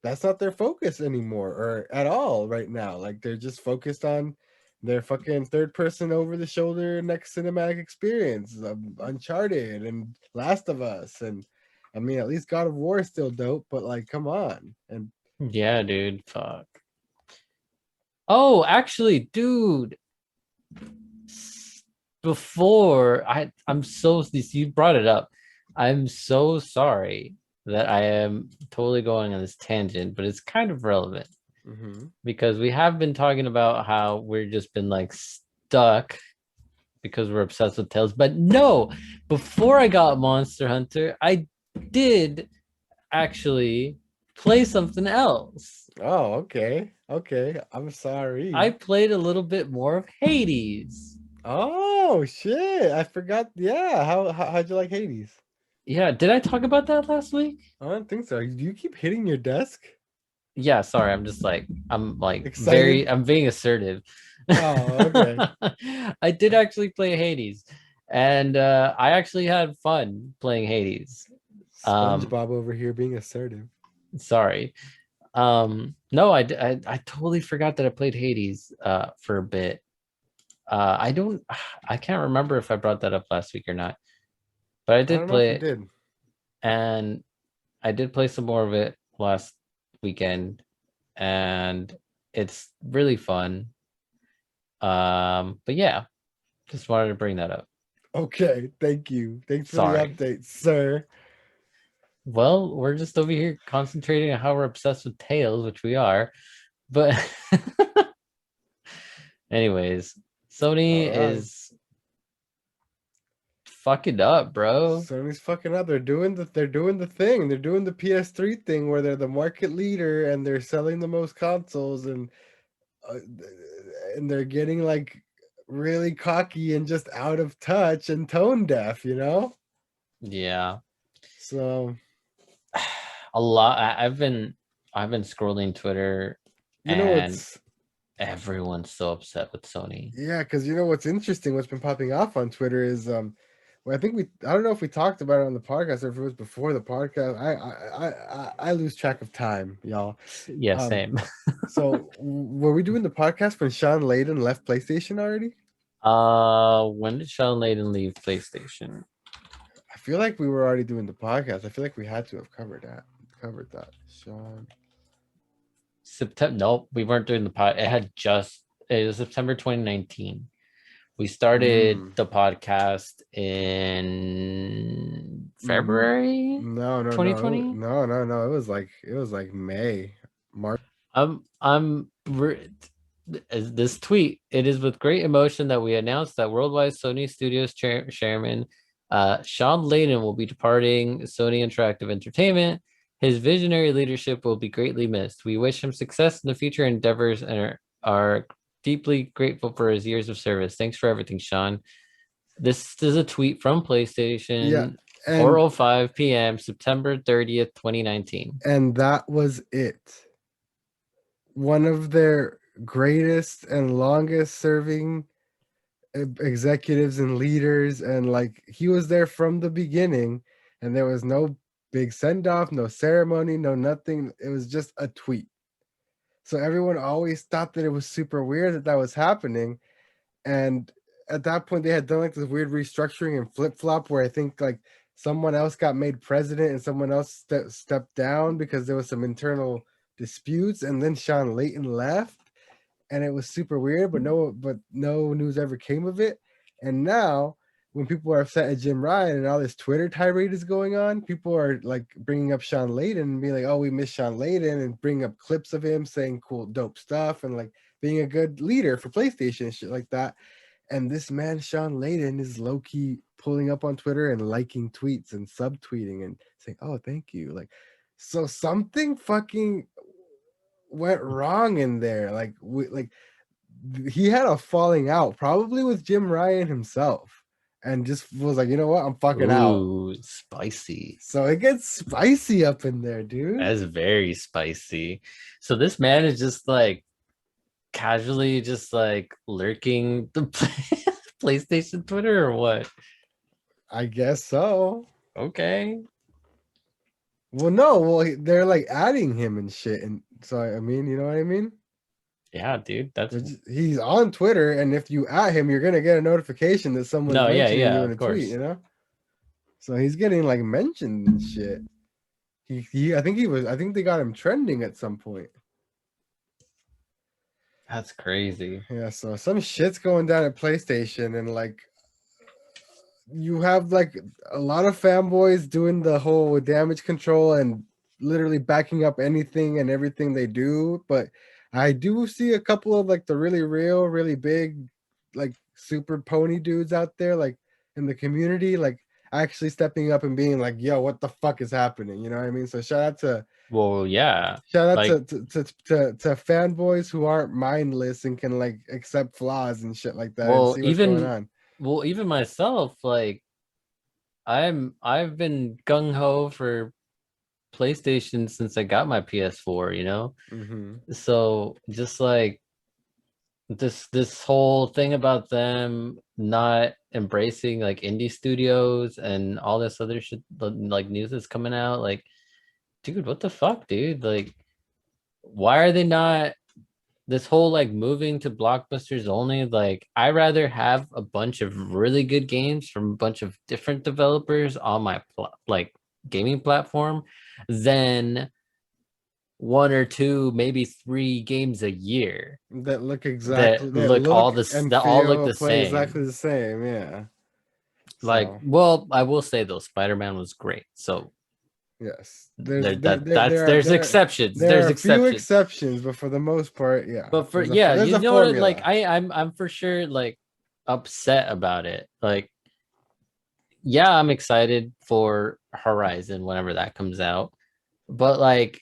that's not their focus anymore or at all right now. Like they're just focused on Their fucking third person over the shoulder next cinematic experience, Uncharted and Last of Us, and I mean at least God of War is still dope, but like come on. And Yeah, dude. Fuck. Oh, actually, dude. Before I'm so you brought it up. I'm so sorry that I am totally going on this tangent, but it's kind of relevant because we have been talking about how we've just been like stuck because we're obsessed with Tales. But no, before I got Monster Hunter, I did actually play something else. Oh, okay. Okay. I'm I sorry. played a little bit more of Hades. Oh shit. I forgot. Yeah. How'd you like Hades? Yeah, did I talk about that last week? I don't think so. Do you keep hitting your desk? Yeah, sorry, I'm like Excited? I'm being assertive. Oh, okay. I did actually play Hades, and I actually had fun playing Hades. Um, SpongeBob over here being assertive. sorry. No, I totally forgot that I played Hades for a bit. I don't I can't remember if I brought that up last week or not, but I I did don't know if play you it, did. and I did play some more of it last weekend, and it's really fun. But yeah, just wanted to bring that up. Okay, thank you. Thanks for the Sorry. update, sir. Well, we're just over here concentrating on how we're obsessed with tails, which we are. But anyways, All Sony right. is fucking up, bro. Sony's fucking up. They're doing the thing. They're doing the PS3 thing where they're the market leader and they're selling the most consoles uh, and they're getting like really cocky and just out of touch and tone deaf, you know? Yeah. So, A lot I've been scrolling Twitter you know and what's everyone's so upset with Sony. yeah, because you know what's interesting, what's been popping off on Twitter is well, I don't know if we talked about it on the podcast or if it was before the podcast. I lose track of time, y'all. Yeah, Um, same. so were we doing the podcast when Sean Layden left PlayStation already? When did Sean Layden leave PlayStation? I feel like we were already doing the podcast. I feel like we had to have covered that. Sean. September. Nope, we weren't doing the pod. It was September 2019. We started Mm. the podcast in Mm, February no, no, no, 2020. no, no, no. It was like May, March. I'm this tweet. It is with great emotion that we announce that worldwide Sony Studios chairman Sean Layden will be departing Sony Interactive Entertainment. His visionary leadership will be greatly missed. We wish him success in the future endeavors and are deeply grateful for his years of service. Thanks for everything, Sean. This is a tweet from Yeah, PlayStation, and 4:05 p.m., September 30th, 2019. and that was it. One of their greatest and longest serving executives and leaders, and like he was there from the beginning, and there was no big send off, no ceremony, no nothing. It was just a tweet. So everyone always thought that it was super weird that that was happening. And at that point, they had done like this weird restructuring and flip flop where I think like someone else got made president and someone else stepped down because there was some internal disputes. And then Sean Layton left, and it was super weird. But no news ever came of it. And now, when people are upset at Jim Ryan and all this Twitter tirade is going on, people are like bringing up Sean Layden and being like, "Oh, we miss Sean Layden," and bring up clips of him saying cool, dope stuff and like being a good leader for PlayStation and shit like that. And this man, Sean Layden, is low key pulling up on Twitter and liking tweets and subtweeting and saying, "Oh, thank you." Like, so something fucking went wrong in there. Like he had a falling out, probably with Jim Ryan himself, and just was like, you know what, I'm fucking out. Ooh, spicy. So it gets spicy up in there, dude. That's very spicy. So this man is just like casually just like lurking the PlayStation Twitter or what? I guess so. Okay. Well, no, well, they're like adding him and shit, and so I mean, you know what I mean? Yeah, dude. That's He's on Twitter, and if you at him, you're gonna get a notification that someone's no, yeah, mentioning yeah, you in of a tweet. course. You know, so he's getting like mentioned and shit. I think they got him trending at some point. That's crazy. Yeah, so some shit's going down at PlayStation, and like you have like a lot of fanboys doing the whole damage control and literally backing up anything and everything they do. But I do see a couple of like the really real, really big, like super pony dudes out there, like in the community, like actually stepping up and being like, yo, what the fuck is happening? You know what I mean? So Well, yeah. shout out Like, to fanboys who aren't mindless and can like accept flaws and shit like that and well, see what's going even on. well, even myself, like I've been gung ho for PlayStation since I got my PS4, you know? Mm-hmm. So just like this whole thing about them not embracing like indie studios and all this other shit, like news that's coming out, like, dude, what the fuck, dude? Like, why are they not this whole like moving to blockbusters only? Like, I rather have a bunch of really good games from a bunch of different developers on my like gaming platform than one or two, maybe three games a year That look exactly that that look all look this and that all look feel the play exactly same. the same. Yeah. Like, So well, I will say though, Spider-Man was great. So yes, there's exceptions. there There's are a few exceptions. exceptions, but for the most part, yeah, But for yeah, there's you a know what? Like formula. I'm for sure like upset about it. Like, yeah, I'm excited for Horizon whenever that comes out. But like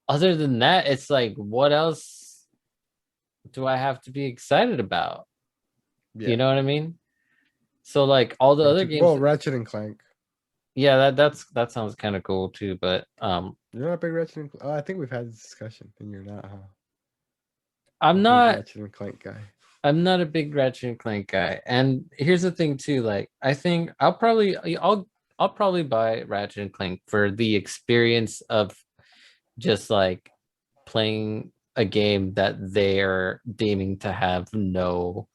other than that, it's like what else do I have to be excited about? You Yeah, know what I mean? So like all the other games, Ratchet and Clank. yeah, that sounds kind of cool too. But You're not a big Ratchet and Clank. Oh, I think we've had this discussion, and you're not, huh? A I'm big not Ratchet and Clank guy. I'm not a big Ratchet and Clank guy. And here's the thing too, like I think I'll probably buy Ratchet and Clank for the experience of just like playing a game that they're deeming to have no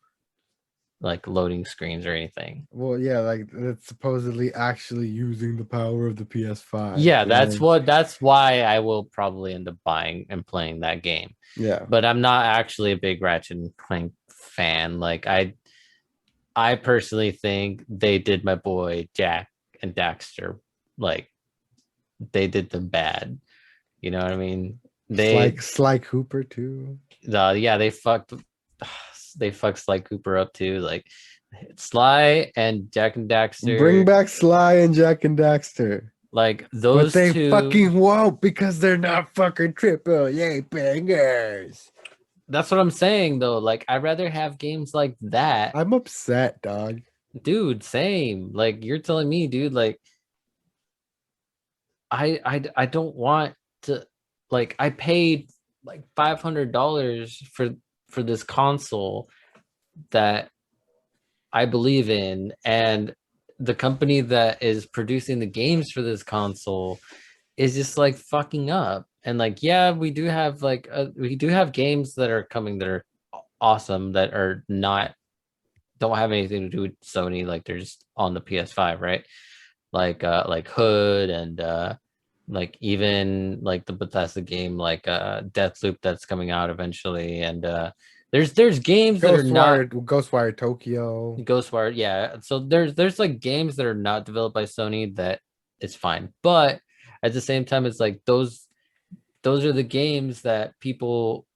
like loading screens or anything. Well, yeah, like it's supposedly actually using the power of the PS5. Yeah, You know? that's why I will probably end up buying and playing that game. Yeah. But I'm not actually a big Ratchet and Clank fan. Like I personally think they did my boy Jack and Daxter, like they did them bad. You know what I mean? Sly Cooper too. Yeah, they fucked Sly Cooper up too. Like Sly and Jack and Bring Daxter, back Sly and Jack and Daxter. like But those they two. fucking won't because they're not fucking triple A bangers. That's what I'm saying though. Like I'd rather have games like that. I'm upset, dog. Dude, same. Like you're telling me, dude, like I don't want to, like I paid like $500 for this console that I believe in, and the company that is producing the games for this console is just like fucking up. And like, yeah, we do have games that are coming that are awesome that are not don't have anything to do with Sony. Like they're just on the PS5, right? Like Hood and like even like the Bethesda game like Deathloop that's coming out eventually. And there's games that are not Ghostwire Tokyo. Ghostwire, yeah. So there's like games that are not developed by Sony that is fine. But at the same time, it's like those are the games that people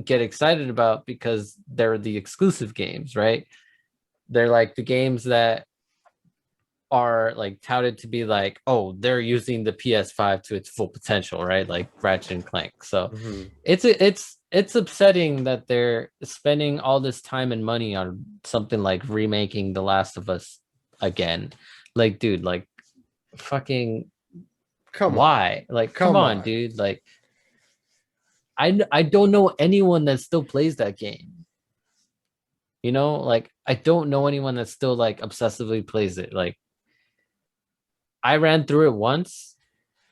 get excited about because they're the exclusive games, right? They're like the games that are like touted to be like, oh, they're using the PS5 to its full potential, right? Like Ratchet and Clank. So Mm-hmm. it's upsetting that they're spending all this time and money on something like remaking The Last of Us again. Like, dude, like fucking Come on. why? Like, come Come on, on. dude. Like, I don't know anyone that still plays that game. You know, like I don't know anyone that still like obsessively plays it. Like I ran through it once.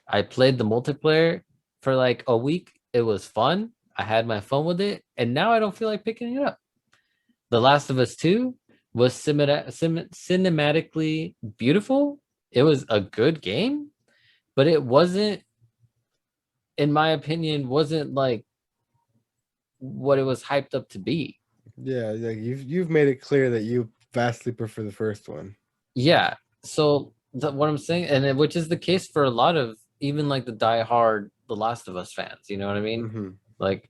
I played the multiplayer for like a week. It was fun. I had my fun with it, and now I don't feel like picking it up. The Last of Us 2 was cinematically beautiful. It was a good game, but it wasn't, in my opinion, wasn't like what it was hyped up to be. Yeah, like you've made it clear that you vastly prefer the first one. Yeah. So what I'm saying, which is the case for a lot of even like the diehard The Last of Us fans. You know what I mean? Mm-hmm. Like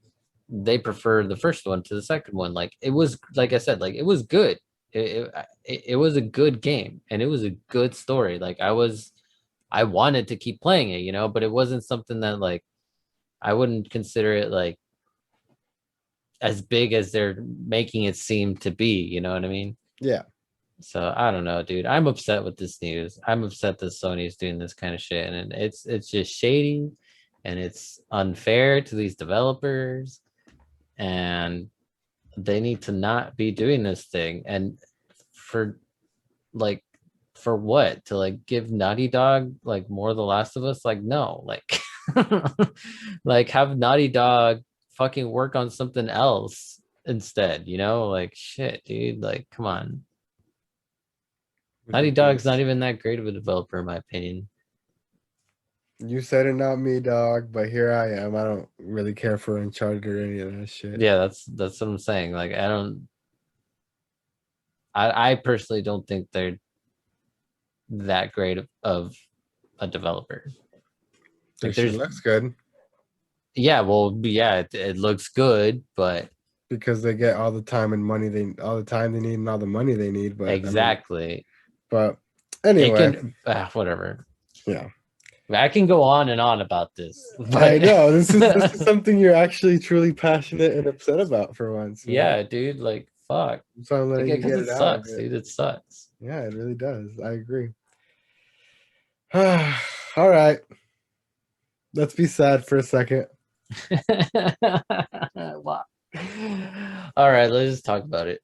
they prefer the first one to the second one. Like it was, like I said, like it was good. It was a good game, and it was a good story. Like I wanted to keep playing it, but it wasn't something that like I wouldn't consider it like as big as they're making it seem to be. You know what I mean? Yeah. So I don't know, dude. I'm upset with this news. I'm upset that Sony's doing this kind of shit, and it's just shady, and it's unfair to these developers, and they need to not be doing this thing. And for like for what? To like give Naughty Dog like more of The Last of Us? Like no, like like have Naughty Dog fucking work on something else instead, like shit, dude. Like come on. Naughty Dog's not Ridiculous. even that great of a developer, in my opinion. You said it, not me, dog. But here I am. I don't really care for Uncharted or any of that shit. Yeah, that's what I'm saying. Like, I personally don't think they're that great of a developer. Their Like, shit there's, looks good yeah, well, yeah, it looks good, but because they get all the time and money all the time they need and all the money they need. But I mean, exactly, but it anyway, can, whatever. yeah. I can go on and on about this, I but know this is something you're actually truly passionate and upset about for once. yeah, dude, like, fuck, So I'm like, letting you because get it it out a sucks, bit. dude, it sucks. Yeah, it really does. I agree. All right. Let's be sad for a second. Wow. All right, let's just talk about it.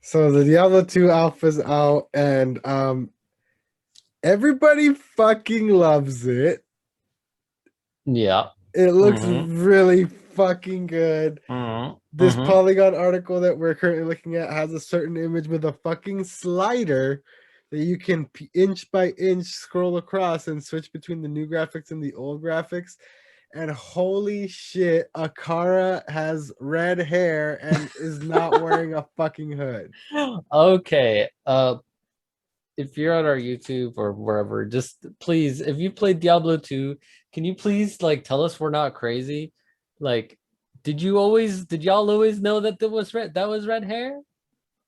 So the Diablo 2 alpha's out and everybody fucking loves it. Yeah. It looks Mm-hmm. really fucking good. Mm-hmm. This Mm-hmm. Polygon article that we're currently looking at has a certain image with a fucking slider that you can inch by inch scroll across and switch between the new graphics and the old graphics. And holy shit, Akara has red hair and is not wearing a fucking hood. Okay. If you're on our YouTube or wherever, just please, if you played Diablo 2, can you please like tell us we're not crazy? Like, did y'all always know that that was red hair?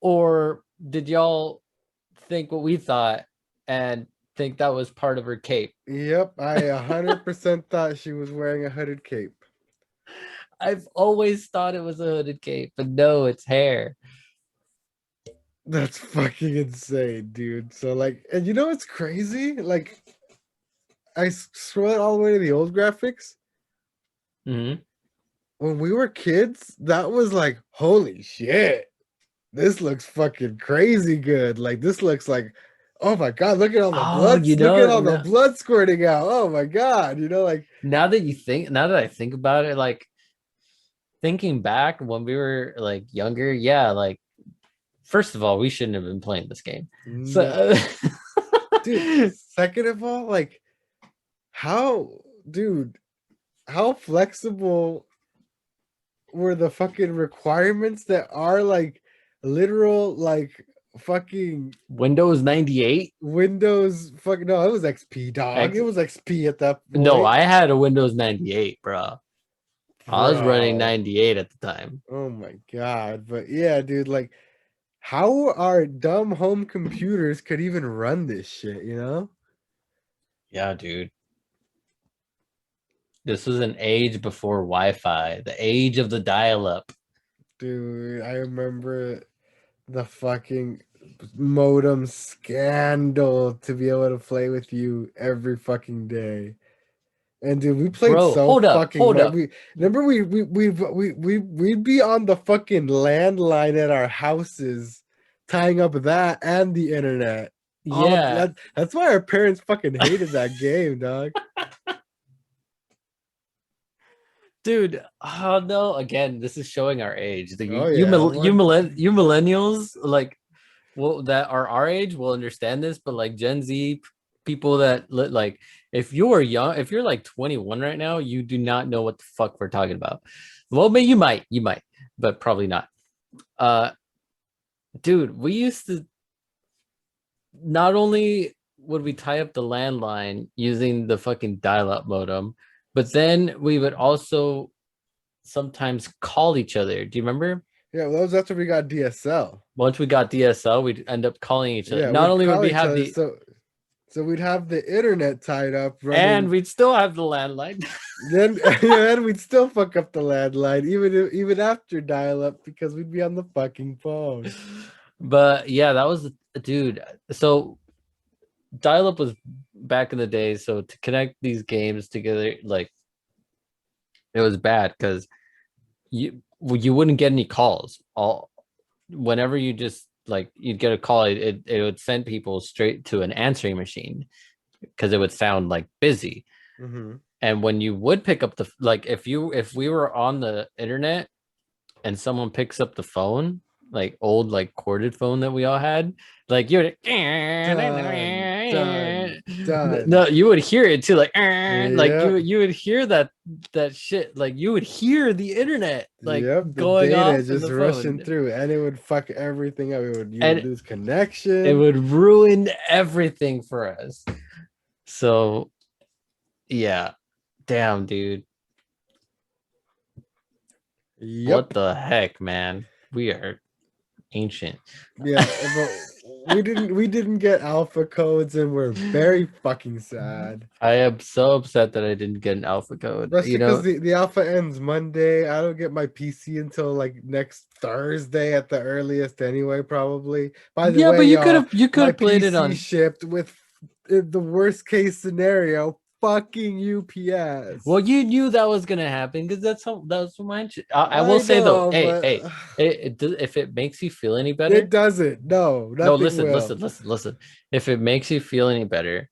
Or did y'all think what we thought and think that was part of her cape? Yep, I 100% thought she was wearing a hooded cape. I've always thought it was a hooded cape, but no, it's hair. That's fucking insane, dude. So like, and you know what's crazy? Like, I scrolled all the way to the old graphics. Mm-hmm. When we were kids, that was like, holy shit, this looks fucking crazy good. Like, this looks like, oh my god, look at all the Oh, blood, look at all the blood squirting out. Oh my god, like now that I think about it, like thinking back when we were like younger, yeah, like first of all, we shouldn't have been playing this game. no, So, dude. Second of all, like, dude, how flexible were the fucking requirements that are like literal like fucking Windows 98. Windows fucking no, it was XP, dog. X It was XP at that No, point. I had a Windows 98, bro. I was running Bro. 98 at the time. Oh my god. But yeah, dude, like how our dumb home computers could even run this shit? Yeah, dude. This was an age before Wi-Fi, the age of the dial-up. Dude, I remember the fucking modem scandal to be able to play with you every fucking day. And dude, we played Bro, so hold up, fucking hold much. up. We remember we'd be on the fucking landline at our houses, tying up that and the internet. All Yeah. that's why our parents fucking hated that game, dog. dude. Oh no! Again, this is showing our age. The Oh yeah, you millennials, like, well, that are our age will understand this, but like Gen Z people that like, if you're young, if you're like 21 right now, you do not know what the fuck we're talking about. Well, maybe you might, but probably not. Uh, dude, we used to not only would we tie up the landline using the fucking dial-up modem, but then we would also sometimes call each other. Do you remember? yeah. Well, that was after we got DSL. Once we got DSL, we'd end up calling each other. Yeah, Not we'd only would call we each have other. the, So we'd have the internet tied up and running. we'd still have the landline. Then then we'd still fuck up the landline even after dial up because we'd be on the fucking phone. But yeah, that was, dude. So dial-up was back in the day. So to connect these games together, like, it was bad because you wouldn't get any calls. All whenever you just like you'd get a call, it would send people straight to an answering machine because it would sound like busy. Mm-hmm. And when you would pick up the, like, if we were on the internet and someone picks up the phone, like old like corded phone that we all had, like you would Done. Done. no, you would hear it too, like Yep. you would hear that shit, like you would hear the internet like Yep. The going data off in just the rushing phone, through, and it would fuck everything up. You would and lose it connection. would ruin everything for us. So yeah, damn, dude, what Yep. the heck, man? We are ancient. Yeah, but we didn't get alpha codes, and we're very fucking sad. I am so upset that I didn't get an alpha code. Especially You because know, the alpha ends Monday. I don't get my PC until like next Thursday at the earliest anyway, probably. By the yeah, but way, y'all, you could my have played it PC on. shipped with the worst case scenario, fucking UPS. Well, you knew that was gonna happen because that was mine. I will I say though, know, but if it makes you feel any it better, doesn't. No, no, nothing will. listen. If it makes you feel any better,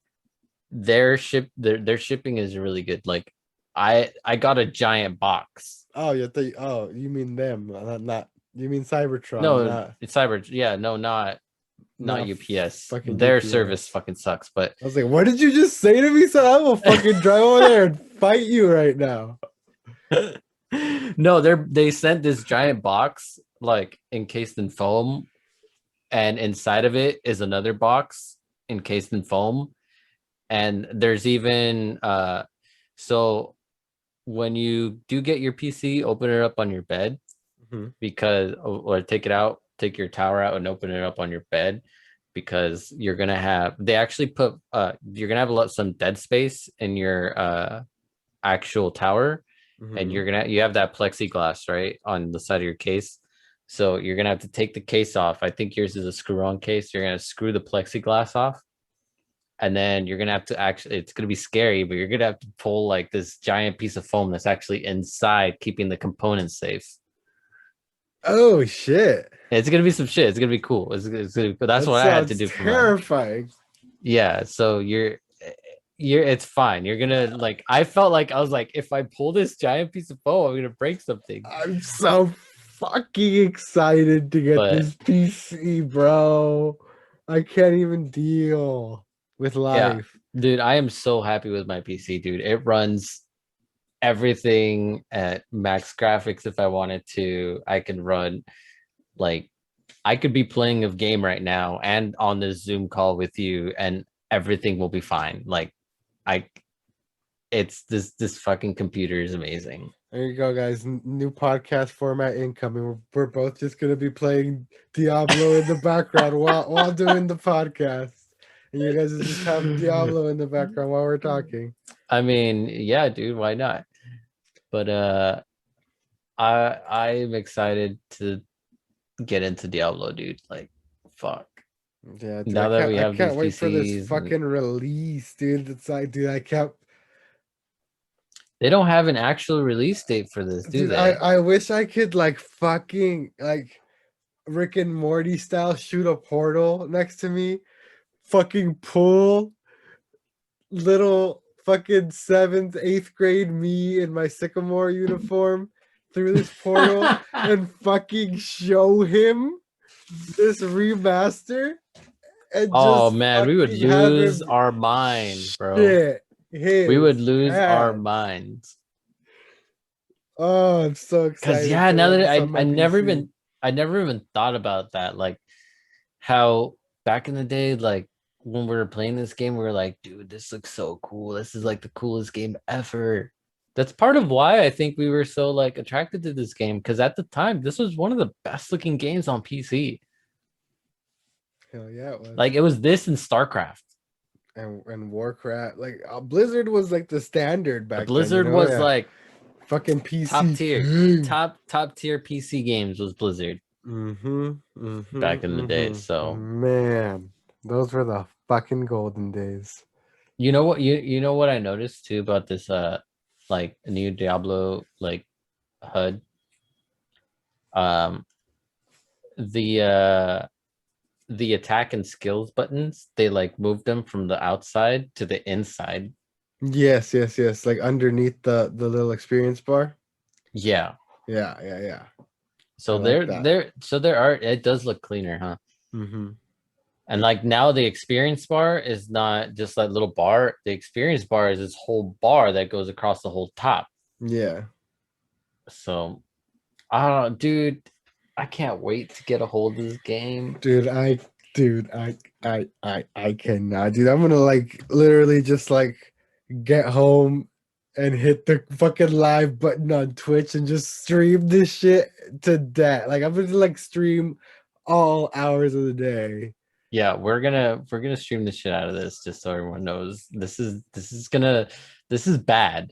their shipping is really good. Like, I got a giant box. Oh, you mean them, not you mean Cybertron, No, not it's Cyber. Yeah, no, not not UPS. fucking Their service UPS. fucking sucks. But I was like, what did you just say to me? So I will fucking drive over there and fight you right now. no, they sent this giant box like encased in foam, and inside of it is another box encased in foam. And there's even so when you do get your PC, open it up on your bed, Mhm. because, or take it out, take your tower out and open it up on your bed, because you're gonna have, they actually put you're gonna have some dead space in your actual tower, and Mhm. you have that plexiglass right on the side of your case. So you're gonna have to take the case off. I think yours is a screw-on case. You're gonna screw the plexiglass off, and then you're gonna have to actually, it's gonna be scary, but you're gonna have to pull like this giant piece of foam that's actually inside, keeping the components safe. Oh shit. It's gonna be some shit. It's gonna be cool. It's gonna, but that's That what I had to sounds do for mine. terrifying. Yeah. So it's fine. You're gonna, like, I felt like I was like, if I pull this giant piece of foam, I'm gonna break something. I'm so fucking excited to get But this PC, bro. I can't even deal with yeah, life. dude, I am so happy with my PC, dude. It runs everything at max graphics. If I wanted to, I can run, like, I could be playing a game right now and on this Zoom call with you, and everything will be fine. Like, I, it's this fucking computer is amazing. There you go, guys. New podcast format incoming. We're both just gonna be playing Diablo in the background while doing the podcast, and you guys will just have Diablo in the background while we're talking. I mean, yeah, dude, why not? But I'm excited to get into Diablo, dude. Like, fuck. Yeah, dude, Now that we I have these can't wait for this PCs, fucking release, dude. It's like, dude, I can't. they don't have an actual release date for this, do Dude, they? I wish I could like fucking like Rick and Morty style shoot a portal next to me, fucking pull little fucking 7th, 8th grade me in my Sycamore uniform through this portal and fucking show him this remaster and Oh just man, we would fucking have lose him our mind, bro. shit We would his lose our pants. minds. Oh, I'm so Cause excited yeah, to now run that this on my PC. I never even thought about that. Like how back in the day, like when we were playing this game, we were like, dude, this looks so cool. This is like the coolest game ever. That's part of why I think we were so like attracted to this game. Cause at the time, this was one of the best looking games on PC. Hell yeah, it was. Like it was this and StarCraft. And Warcraft, like Blizzard was like the standard The back then, Blizzard was Yeah, like fucking top PC tier, king. top tier PC games was Blizzard back in the day. So Man, those were the fucking golden days. you know what you know what I noticed too about this like a new Diablo like HUD. Um the attack and skills buttons, they like moved them from the outside to the inside. Yes, yes, yes. Like underneath the little experience bar. Yeah. Yeah, yeah, yeah. I So like that. there are it does look cleaner, huh? Mm-hmm. And like now the experience bar is not just that little bar. The experience bar is this whole bar that goes across the whole top. Yeah. So I don't know, dude. I can't wait to get a hold of this game. I cannot, dude. I'm gonna like literally just like get home and hit the fucking live button on Twitch and just stream this shit to death. Like I'm gonna like stream all hours of the day. Yeah, we're gonna stream the shit out of this just so everyone knows this is bad.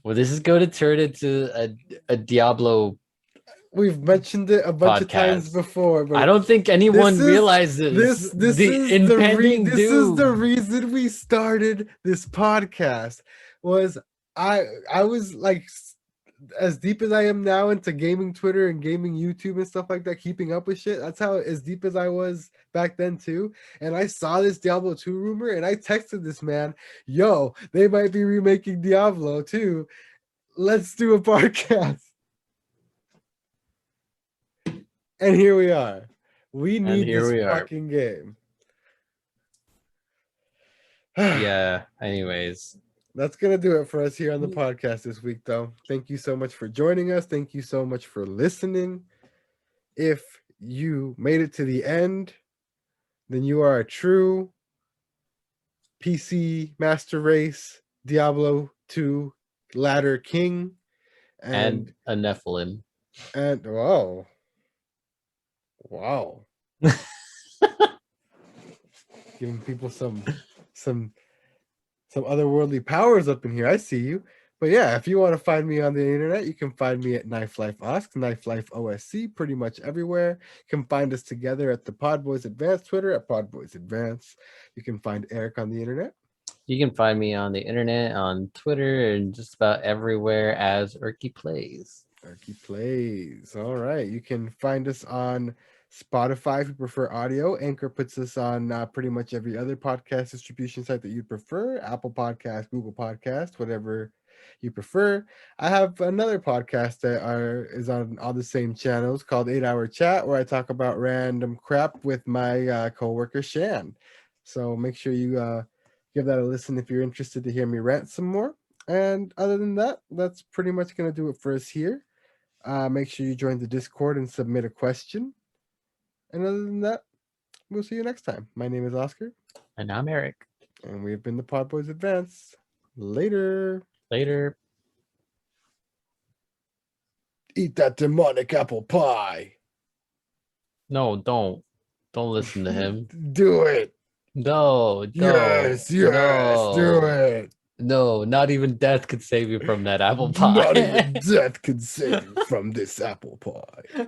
Well, this is going to turn into a Diablo We've mentioned it a bunch of times podcast. before, I but don't think this anyone is realizes the impending this is the doom. reason we started this podcast. Was I was like as deep as I am now into gaming Twitter and gaming YouTube and stuff like that, keeping up with shit. That's how as deep as I was back then too. And I saw this Diablo 2 rumor and I texted this man, yo, they might be remaking Diablo 2. Let's do a podcast. And here we are. We And need here this we are. fucking game. Yeah, anyways. That's going to do it for us here on the podcast this week, though. Thank you so much for joining us. Thank you so much for listening. If you made it to the end, then you are a true PC Master Race Diablo 2 Ladder King. And a Nephilim. And wow. Wow. Giving people some otherworldly powers up in here. I see you. But yeah, if you want to find me on the internet, you can find me at Knife Life Osc, Knife Life OSC, pretty much everywhere. You can find us together at the Podboyz Advance Twitter at Podboyz Advance. You can find Eric on the internet. You can find me on the internet, on Twitter, and just about everywhere as Erky Plays. Erky Plays. All right. You can find us on Spotify if you prefer audio. Anchor puts us on pretty much every other podcast distribution site that you prefer. Apple Podcast, Google Podcast, whatever you prefer. I have another podcast that is on all the same channels called 8 Hour Chat, where I talk about random crap with my coworker Shan. So make sure you give that a listen if you're interested to hear me rant some more. And other than that, that's pretty much going to do it for us here. Make sure you join the Discord and submit a question. And other than that, we'll see you next time. My name is Oscar. And I'm Eric. And we have been the Podboyz Advance. Later. Later. Eat that demonic apple pie. No, don't. Don't listen to him. Do it. No, Yes, no. do it. No, not even death could save you from that apple pie. Not even death could save you from this apple pie.